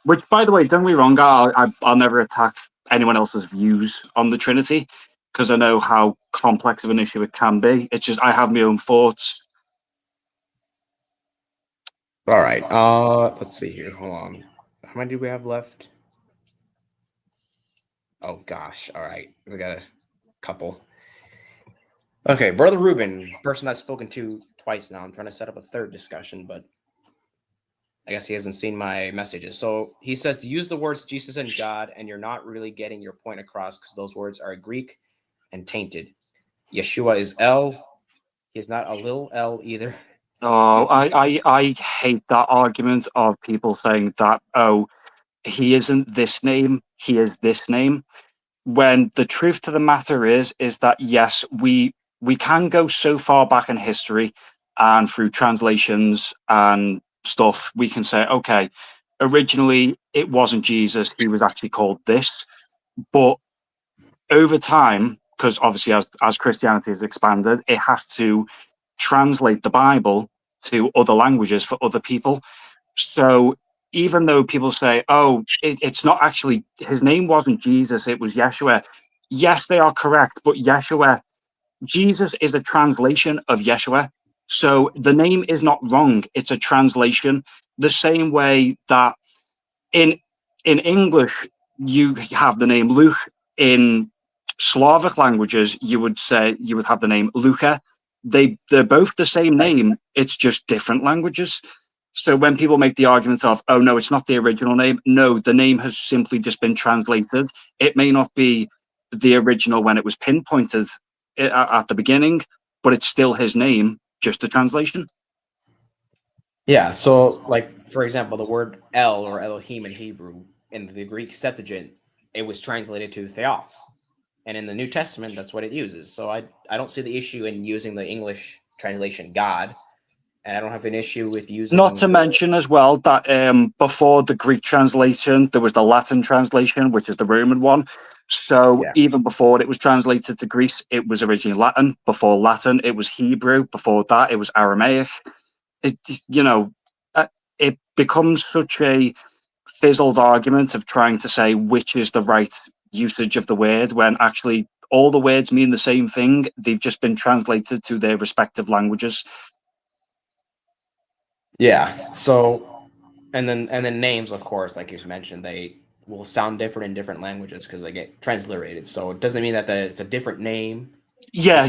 which by the way, don't be wrong, I'll never attack anyone else's views on the Trinity because I know how complex of an issue it can be. It's just I have my own thoughts. All right. Let's see here. Hold on. How many do we have left? Oh gosh. All right. We got a couple. Okay, Brother Ruben, person I've spoken to twice now. I'm trying to set up a third discussion, but I guess he hasn't seen my messages. So he says to use the words Jesus and God, and you're not really getting your point across because those words are Greek and tainted. Yeshua is L. He's not a little L either. Oh, I hate that argument of people saying that, oh, he isn't this name, he is this name. When the truth to the matter is that yes, we can go so far back in history and through translations and stuff, we can say, okay, originally it wasn't Jesus, he was actually called this. But over time, because obviously as Christianity has expanded, it has to translate the Bible to other languages for other people. So even though people say, oh, it's not actually, his name wasn't Jesus, it was Yeshua. Yes, they are correct, but Jesus is a translation of Yeshua. So the name is not wrong. It's a translation. The same way that in English, you have the name Luke. In Slavic languages, you would have the name Luca. They're both the same name. It's just different languages. So when people make the argument of, oh no, it's not the original name. No, the name has simply just been translated. It may not be the original when it was pinpointed at the beginning, but it's still his name, just a translation. Yeah, so like for example, the word El or Elohim in Hebrew in the Greek Septuagint, it was translated to Theos. And in the New Testament, that's what it uses. So I don't see the issue in using the English translation God. And I don't have an issue with using. Not to mention as well that before the Greek translation, there was the Latin translation, which is the Roman one. So even before it was translated to Greece, it was originally Latin. Before Latin, it was Hebrew. Before that, it was Aramaic. It becomes such a fizzled argument of trying to say which is the right usage of the word when actually all the words mean the same thing. They've just been translated to their respective languages. Yeah. So, and then names, of course, like you mentioned, they will sound different in different languages because they get transliterated. So it doesn't mean that it's a different name. Yeah,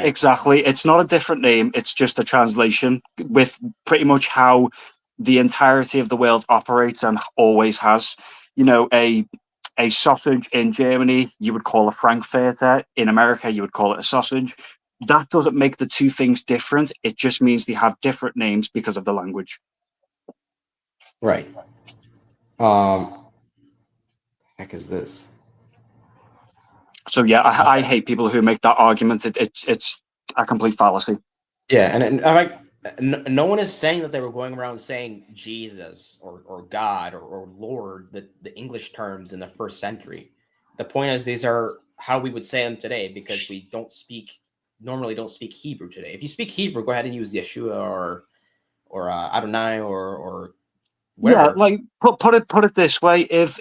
exactly. It's not a different name. It's just a translation with pretty much how the entirety of the world operates and always has. You know, a sausage in Germany, you would call a Frankfurter. In America, you would call it a sausage. That doesn't make the two things different. It just means they have different names because of the language. Right. Heck is this? So yeah, I hate people who make that argument. It's a complete fallacy. Yeah, and I like no one is saying that they were going around saying Jesus or God or Lord, the English terms in the first century. The point is these are how we would say them today because we normally don't speak Hebrew today. If you speak Hebrew, go ahead and use Yeshua or Adonai or Yeah, whatever. like put it this way: if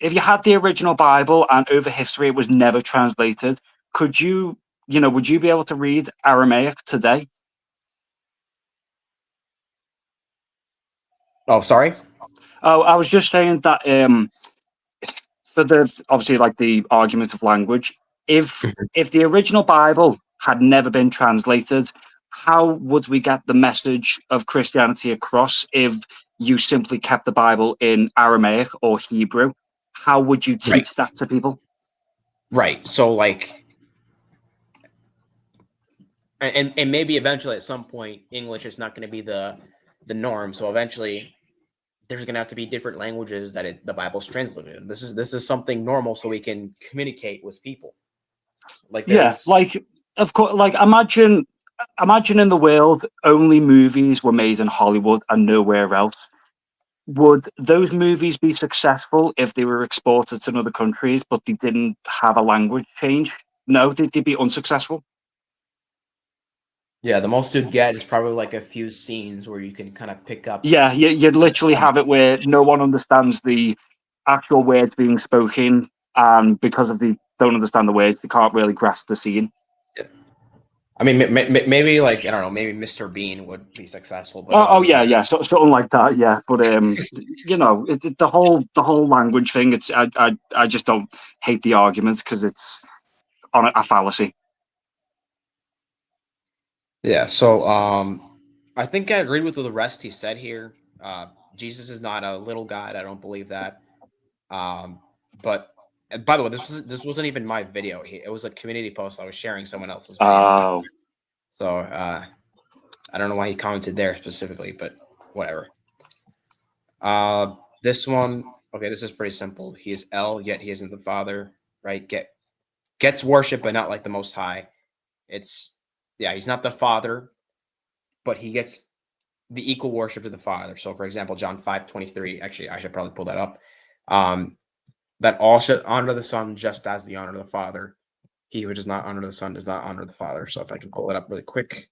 you had the original Bible and over history it was never translated, could would you be able to read Aramaic today? Oh, sorry. Oh, I was just saying that for the obviously like the argument of language, if the original Bible had never been translated, how would we get the message of Christianity across if you simply kept the Bible in Aramaic or Hebrew? How would you Right. teach that to people? Right. So like and maybe eventually at some point English is not going to be the norm. So eventually there's going to have to be different languages that the Bible's translated in. This is something normal so we can communicate with people. Like Yeah, there's like of course, like imagine in the world only movies were made in Hollywood and nowhere else. Would those movies be successful if they were exported to other countries, but they didn't have a language change? No, they'd be unsuccessful. yeah, the most you'd get is probably like a few scenes where you can kind of pick up. Yeah, you'd literally have it where no one understands the actual words being spoken, and because of they don't understand the words, they can't really grasp the scene. I mean, maybe like I don't know, maybe Mr. Bean would be successful, but Oh other than yeah, so, something like that. Yeah, but the whole language thing. It's I just don't hate the arguments because it's on a fallacy. yeah, so I think I agree with the rest he said here. Jesus is not a little God. I don't believe that. But and by the way, this wasn't even my video. It was a community post. I was sharing someone else's video. Oh, So I don't know why he commented there specifically, but whatever. This one, okay, this is pretty simple. He is El, yet he isn't the Father, right? Gets worship, but not like the Most High. It's yeah, he's not the Father, but he gets the equal worship to the Father. So, for example, John 5:23. Actually, I should probably pull that up. That all should honor the Son just as they honor the Father. He who does not honor the Son does not honor the Father. So, if I can pull it up really quick,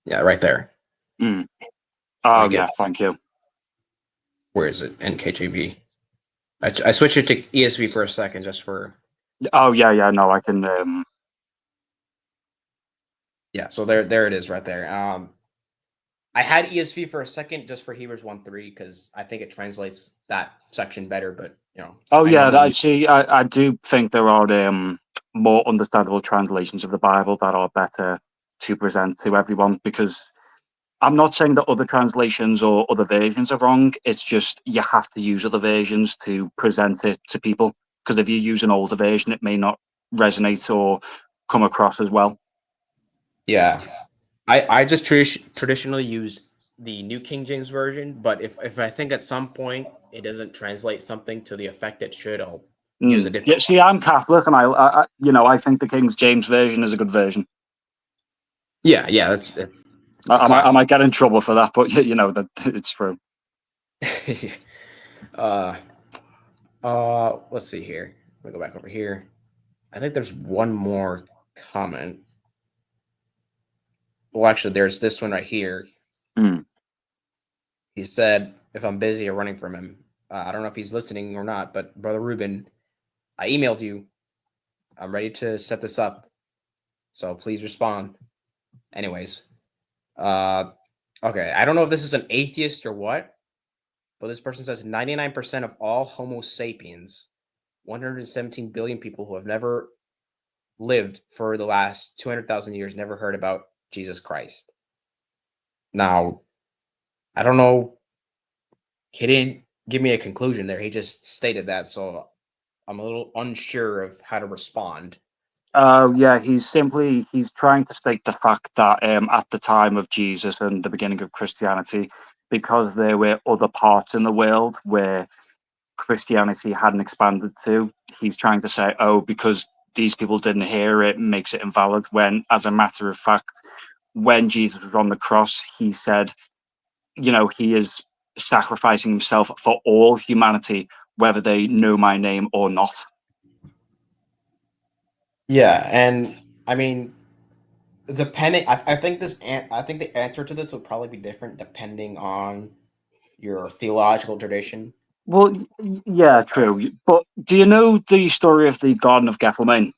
yeah, right there. mm. Let me Oh get yeah, thank you. where is it? NKJV. I switched it to ESV for a second just for Oh yeah. No, I can. yeah. So there it is right there. I had ESV for a second just for Hebrews 1:3 because I think it translates that section better. But Oh I yeah, normally I use see. I do think there are more understandable translations of the Bible that are better to present to everyone because I'm not saying that other translations or other versions are wrong. It's just you have to use other versions to present it to people. Because if you use an older version, it may not resonate or come across as well. yeah. I just traditionally use the New King James version, but if I think at some point it doesn't translate something to the effect it should, I'll use a Yeah, different one. see, I'm Catholic, and I think the King James version is a good version. Yeah, it's a I classic. might get in trouble for that, but that it's true. uh let's see here. Let me go back over here. I think there's one more comment. Well, actually, there's this one right here. Mm. He said, if I'm busy or running from him, I don't know if he's listening or not, but Brother Ruben, I emailed you. I'm ready to set this up. So please respond. Anyways, uh, okay. I don't know if this is an atheist or what, but this person says 99% of all Homo sapiens, 117 billion people who have never lived for the last 200,000 years, never heard about Jesus Christ. Now, I don't know. he didn't give me a conclusion there. He just stated that, so I'm a little unsure of how to respond. Yeah, he's trying to state the fact that at the time of Jesus and the beginning of Christianity, because there were other parts in the world where Christianity hadn't expanded to, he's trying to say, oh, because these people didn't hear it, makes it invalid. When, as a matter of fact, when Jesus was on the cross, he said, he is sacrificing himself for all humanity, whether they know my name or not. Yeah, and I mean, depending, I think I think the answer to this would probably be different depending on your theological tradition. Well, yeah, true. But do you know the story of the Garden of Gethsemane?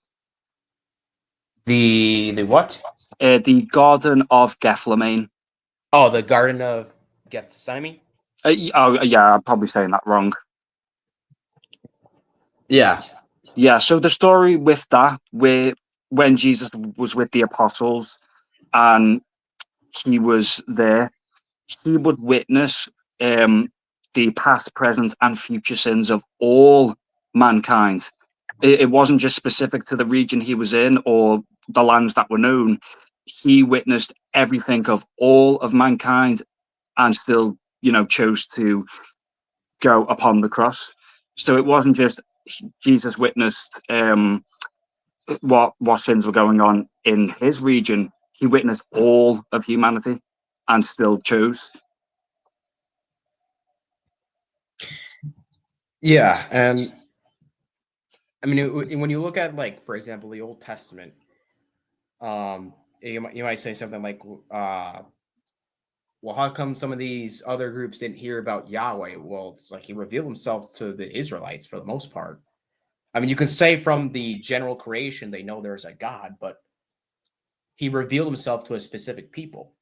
The what? The Garden of Gethsemane. Oh, the Garden of Gethsemane. Oh, yeah, I'm probably saying that wrong. Yeah. Yeah, so the story with that, where when Jesus was with the apostles and he was there, he would witness the past, present, and future sins of all mankind. It wasn't just specific to the region he was in or the lands that were known. He witnessed everything of all of mankind and still, chose to go upon the cross. So it wasn't just Jesus witnessed what sins were going on in his region. He witnessed all of humanity and still chose. Yeah, and I mean, when you look at, like, for example, the Old Testament, you might say something like, well, how come some of these other groups didn't hear about Yahweh? Well, it's like he revealed himself to the Israelites for the most part. I mean, you can say from the general creation they know there's a God, but he revealed himself to a specific people,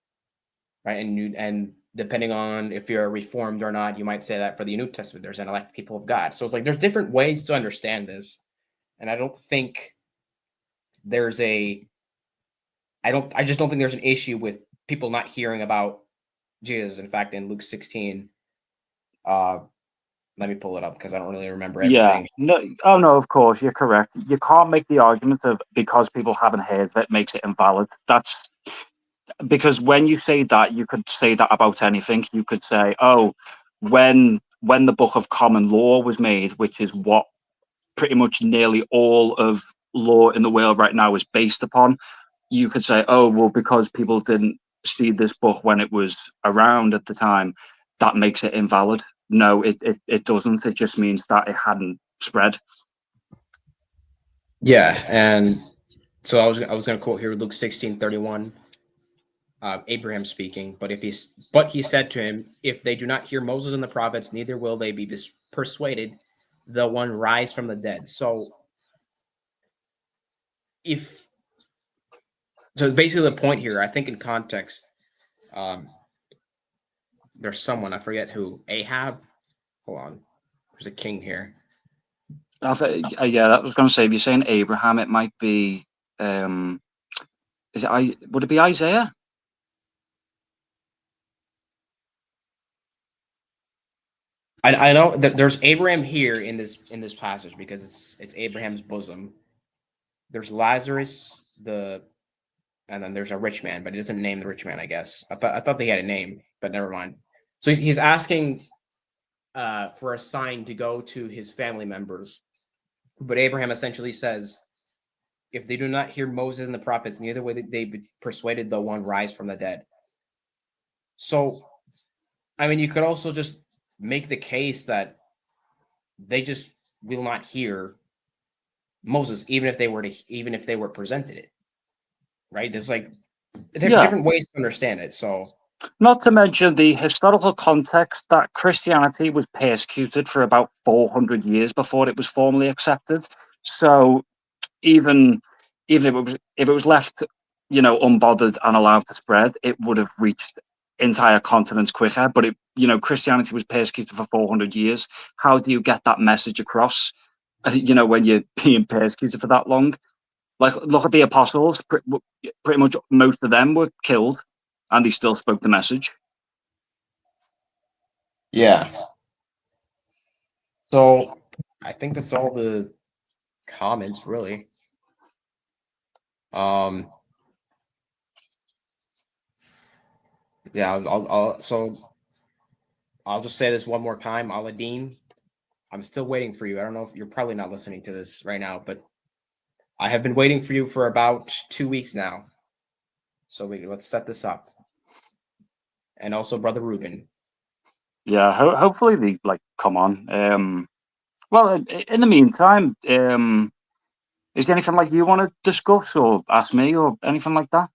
right? And depending on if you're reformed or not, you might say that for the New Testament, there's an elect people of God. So it's like there's different ways to understand this, and I don't think there's a I just don't think there's an issue with people not hearing about Jesus. In fact, in Luke 16, uh, let me pull it up because I don't really remember Yeah. everything. No. Oh no. Of course, you're correct. You can't make the argument of because people haven't heard that makes it invalid. That's because when you say that, you could say that about anything. You could say, oh, when the Book of Common Law was made, which is what pretty much nearly all of law in the world right now is based upon, you could say, oh, well, because people didn't see this book when it was around at the time, that makes it invalid. No, it doesn't. It just means that it hadn't spread. Yeah, and so I was going to quote here Luke 16:31. Abraham speaking, but he said to him, if they do not hear Moses and the prophets, neither will they be persuaded, though one rise from the dead. So if so, basically the point here, I think in context, um, there's someone I forget who Ahab. Hold on, there's a king here. Yeah, I was going to say, if you're saying Abraham, it might be. Would it be Isaiah? I know that there's Abraham here in this passage because it's Abraham's bosom. There's Lazarus, and then there's a rich man, but he doesn't name the rich man. I guess I thought they had a name, but never mind. So he's asking for a sign to go to his family members, but Abraham essentially says, if they do not hear Moses and the prophets, neither way they be persuaded though one rise from the dead. So, I mean, you could also just make the case that they just will not hear Moses, even if they were presented it. Right? There's like different ways to understand it. So, not to mention the historical context that Christianity was persecuted for about 400 years before it was formally accepted. So even if it was left, unbothered and allowed to spread, it would have reached entire continents quicker. But Christianity was persecuted for 400 years. How do you get that message across? When you're being persecuted for that long. Like, look at the apostles. Pretty much most of them were killed, and they still spoke the message. yeah. So I think that's all the comments, really. Yeah, I'll just say this one more time, Aladdin. I'm still waiting for you. I don't know if you're probably not listening to this right now, but I have been waiting for you for about 2 weeks now. So let's set this up. And also, Brother Ruben. Yeah, hopefully they like come on. Well, in the meantime, is there anything like you want to discuss or ask me or anything like that?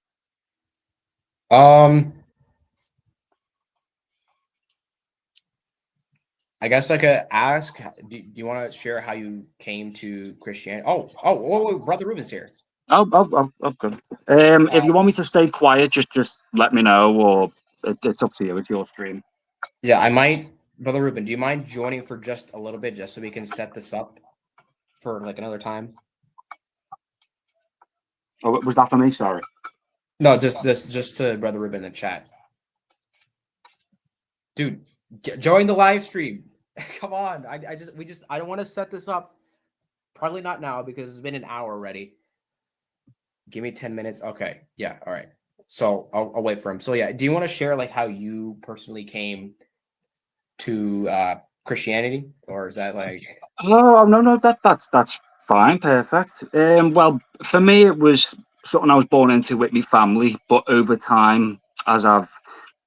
I guess I could ask. Do you want to share how you came to Christianity? Oh, Brother Ruben's here. Oh, good. If you want me to stay quiet, just let me know, or it's up to you. It's your stream. Yeah, I might. Brother Ruben, do you mind joining for just a little bit, just so we can set this up for like another time? Oh, was that for me? Sorry. No, just to Brother Ruben in the chat. Dude, join the live stream. Come on. I don't want to set this up. Probably not now because it's been an hour already. Give me 10 minutes. Okay. Yeah. All right. So I'll wait for him. So yeah, do you want to share like how you personally came to Christianity, or is that like? Oh no, that's fine, perfect. Well, for me, it was something I was born into with my family, but over time, as I've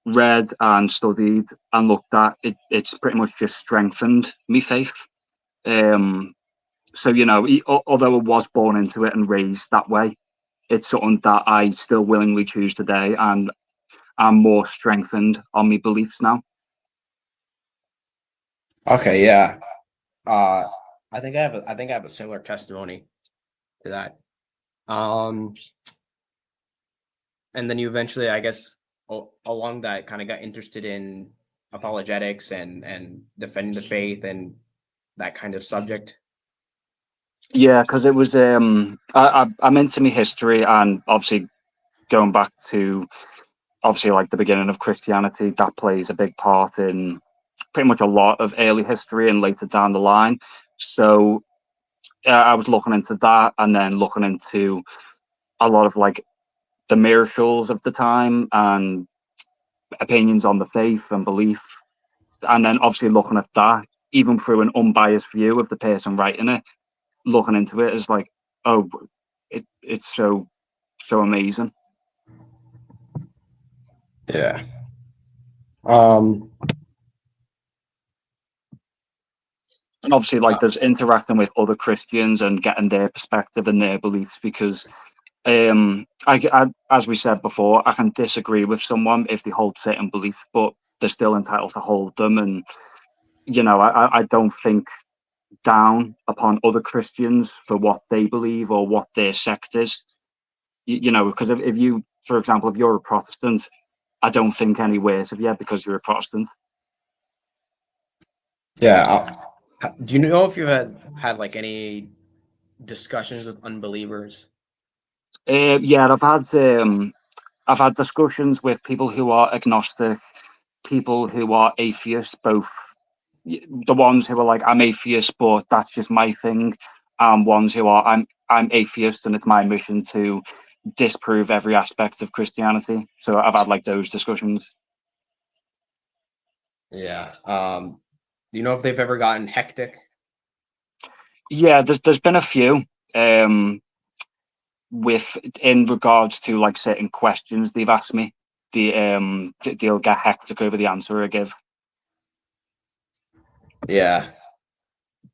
read and studied and looked at, it's pretty much just strengthened me faith. So although I was born into it and raised that way, it's something that I still willingly choose today, and I'm more strengthened on my beliefs now. Okay, yeah. I think I have a similar testimony to that. And then you eventually, I guess, along that, kind of got interested in apologetics and defending the faith and that kind of subject. Yeah, because it was I'm into my history, and obviously going back to obviously like the beginning of Christianity, that plays a big part in pretty much a lot of early history and later down the line. So I was looking into that, and then looking into a lot of like the miracles of the time and opinions on the faith and belief, and then obviously looking at that even through an unbiased view of the person writing it, looking into it is like, oh, it's so amazing. Yeah. And obviously, like, there's interacting with other Christians and getting their perspective and their beliefs, because as we said before, I can disagree with someone if they hold certain beliefs, but they're still entitled to hold them. And I don't think down upon other Christians for what they believe or what their sect is. Because if you, for example, if you're a Protestant, I don't think any worse of you because you're a Protestant. Yeah. Do you know if you had like any discussions with unbelievers? Yeah, I've had discussions with people who are agnostic, people who are atheists, both the ones who are like, I'm atheist, but that's just my thing, and ones who are, I'm atheist and it's my mission to disprove every aspect of Christianity. So I've had like those discussions. Yeah. Do you know if they've ever gotten hectic? Yeah, there's been a few with in regards to like certain questions they've asked me. They'll get hectic over the answer I give. Yeah.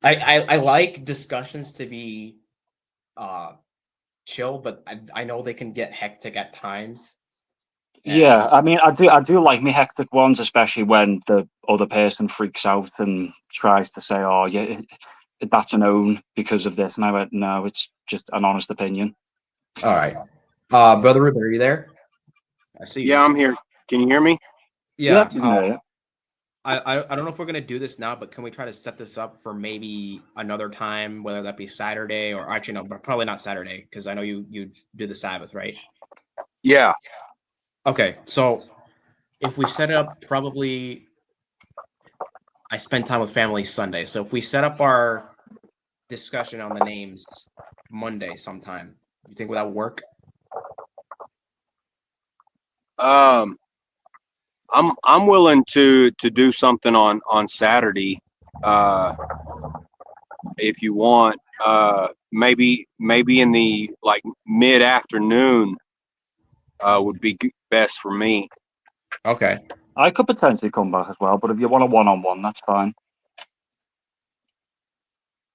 I like discussions to be chill, but I know they can get hectic at times. Yeah, I mean, I do like me hectic ones, especially when the other person freaks out and tries to say, "Oh, yeah, that's an own because of this," and I went, "No, it's just an honest opinion." All right, Brother Ruben, are you there? I see you. Yeah, I'm here. Can you hear me? Yeah. Yeah. I don't know if we're gonna do this now, but can we try to set this up for maybe another time, whether that be Saturday or actually no, but probably not Saturday because I know you do the Sabbath, right? Yeah. Okay, so if we set it up probably I spend time with family Sunday. So if we set up our discussion on the names Monday sometime, you think that would work? I'm willing to do something on Saturday, if you want. Maybe in the like mid afternoon would be best for me. Okay. I could potentially come back as well, but if you want a one-on-one, that's fine.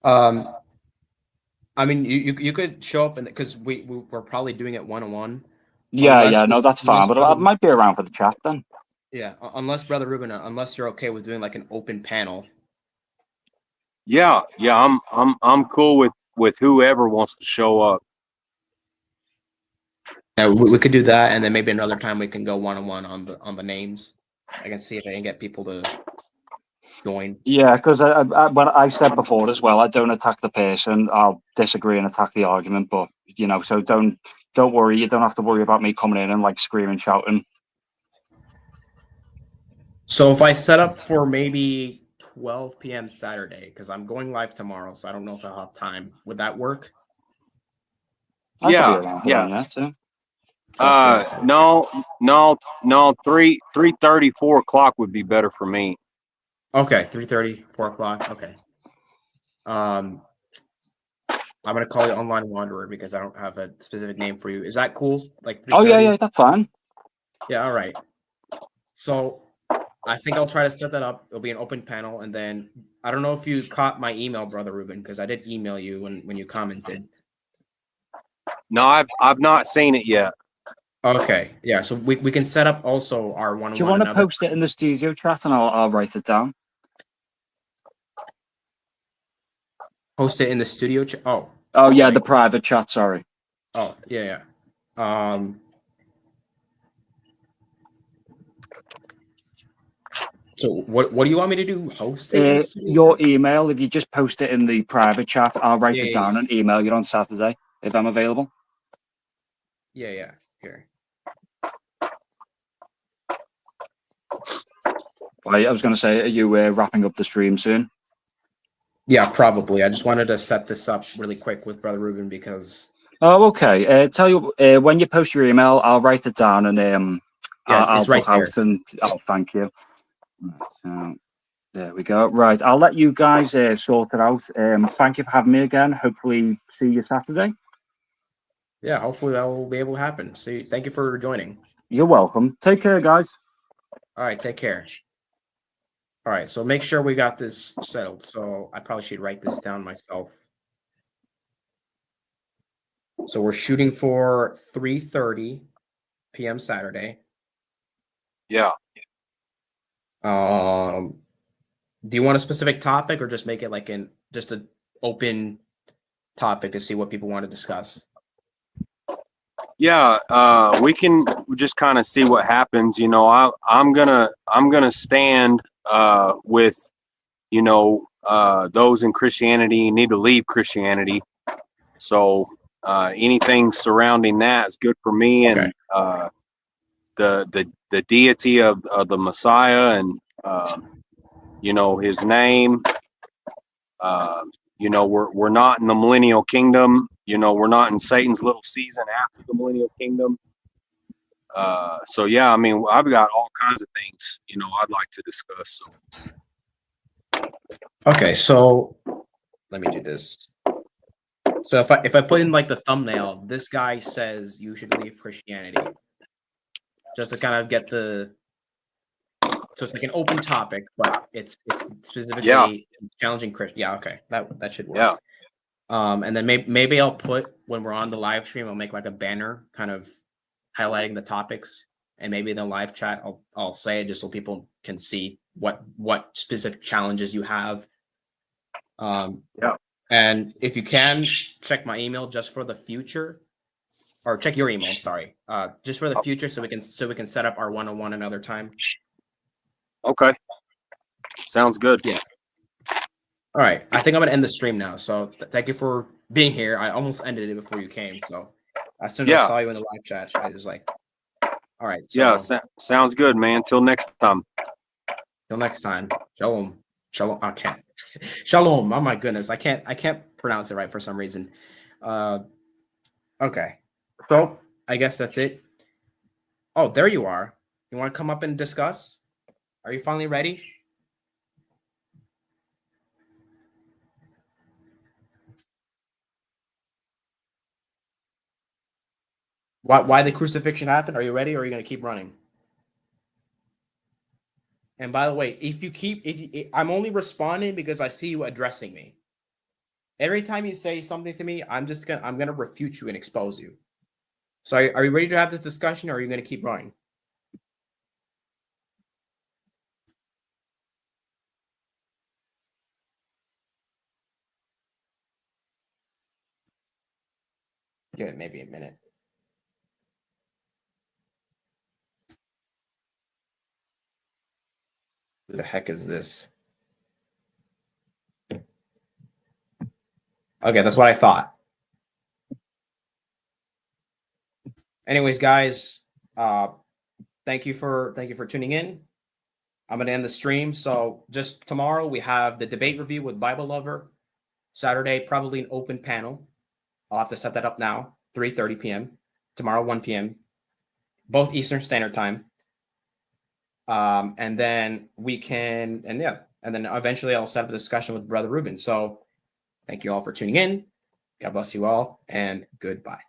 I mean, you could show up, and because we're probably doing it 1-on-1. Yeah, no, that's fine. unless But I Brother- might be around for the chat then. yeah, unless Brother Ruben, unless you're okay with doing like an open panel. Yeah, I'm cool with whoever wants to show up. Yeah, we could do that, and then maybe another time we can go 1-on-1 on the names. I can see if I can get people to join. Yeah, because when I said before as well, I don't attack the person. I'll disagree and attack the argument. But so don't worry. You don't have to worry about me coming in and like screaming, shouting. So if I set up for maybe 12 p.m. Saturday, because I'm going live tomorrow, so I don't know if I'll have time. Would that work? I could be Yeah, around for yeah. then, too. 12 p.m. Saturday. No. 3:30, 4 o'clock would be better for me. Okay, 3:30, 4 o'clock. Okay. I'm gonna call you Online Wanderer because I don't have a specific name for you. Is that cool? Like, Oh 3:30? yeah, that's fine. Yeah, all right. So I think I'll try to set that up. It'll be an open panel, and then I don't know if you caught my email, Brother Ruben, because I did email you when you commented. No, I've not seen it yet. Okay, yeah. So we can set up also our one-on-one. Do you want to post it in the studio chat and I'll write it down? Post it in the studio chat. Oh yeah, the private chat. Sorry. Oh yeah. So what do you want me to do? Host it? In the studio Your chat? email. If you just post it in the private chat, I'll write Yeah, it yeah, down and email you on Saturday if I'm available. Yeah. Here. I was going to say, are you wrapping up the stream soon? Yeah, probably. I just wanted to set this up really quick with Brother Ruben because. Oh, okay. Tell you when you post your email, I'll write it down and I'll it's right book out and thank you. So, there we go. Right, I'll let you guys sort it out. Thank you for having me again. Hopefully, see you Saturday. Yeah, hopefully that will be able to happen. So thank you for joining. You're welcome. Take care, guys. All right, take care. All right, so make sure we got this settled. So I probably should write this down myself. So we're shooting for 3:30 p.m. Saturday. Yeah. Do you want a specific topic or just make it like just an open topic to see what people want to discuss? Yeah, we can just kind of see what happens. I'm gonna stand with those in Christianity need to leave Christianity. So anything surrounding that is good for me. Okay. And the deity of the Messiah and his name. We're not in the millennial kingdom. We're not in Satan's little season after the millennial kingdom. So yeah, I mean, I've got all kinds of things, I'd like to discuss. Okay, so let me do this. So if I put in like the thumbnail, this guy says you should leave Christianity, just to kind of get so it's like an open topic, but it's specifically challenging Christian. Yeah, okay, that should work. Yeah. And then maybe I'll put when we're on the live stream, I'll make like a banner kind of highlighting the topics, and maybe in the live chat I'll say it just so people can see what specific challenges you have. And if you can check my email just for the future, or check your email, sorry, just for the future, so we can set up our one-on-one another time. Okay. Sounds good. Yeah. All right. I think I'm gonna end the stream now. So thank you for being here. I almost ended it before you came. So as soon as I saw you in the live chat, I was like, all right. So, yeah. Sounds good, man. Till next time. Till next time. Shalom. Shalom. I can't. Shalom. Oh my goodness. I can't pronounce it right for some reason. Okay. So I guess that's it. Oh, there you are. You want to come up and discuss? Are you finally ready? Why the crucifixion happened? Are you ready, or are you going to keep running? And by the way, I'm only responding because I see you addressing me. Every time you say something to me, I'm gonna refute you and expose you. So are you ready to have this discussion, or are you going to keep running? Give it maybe a minute. Who the heck is this? Okay, that's what I thought. Anyways, guys, thank you for tuning in. I'm gonna end the stream. So just tomorrow we have the debate review with Bible Lover. Saturday, probably an open panel. I'll have to set that up now. 3:30 p.m. Tomorrow, 1 p.m. Both Eastern Standard Time. And then and then eventually I'll set up a discussion with Brother Ruben. So thank you all for tuning in. God bless you all, and goodbye.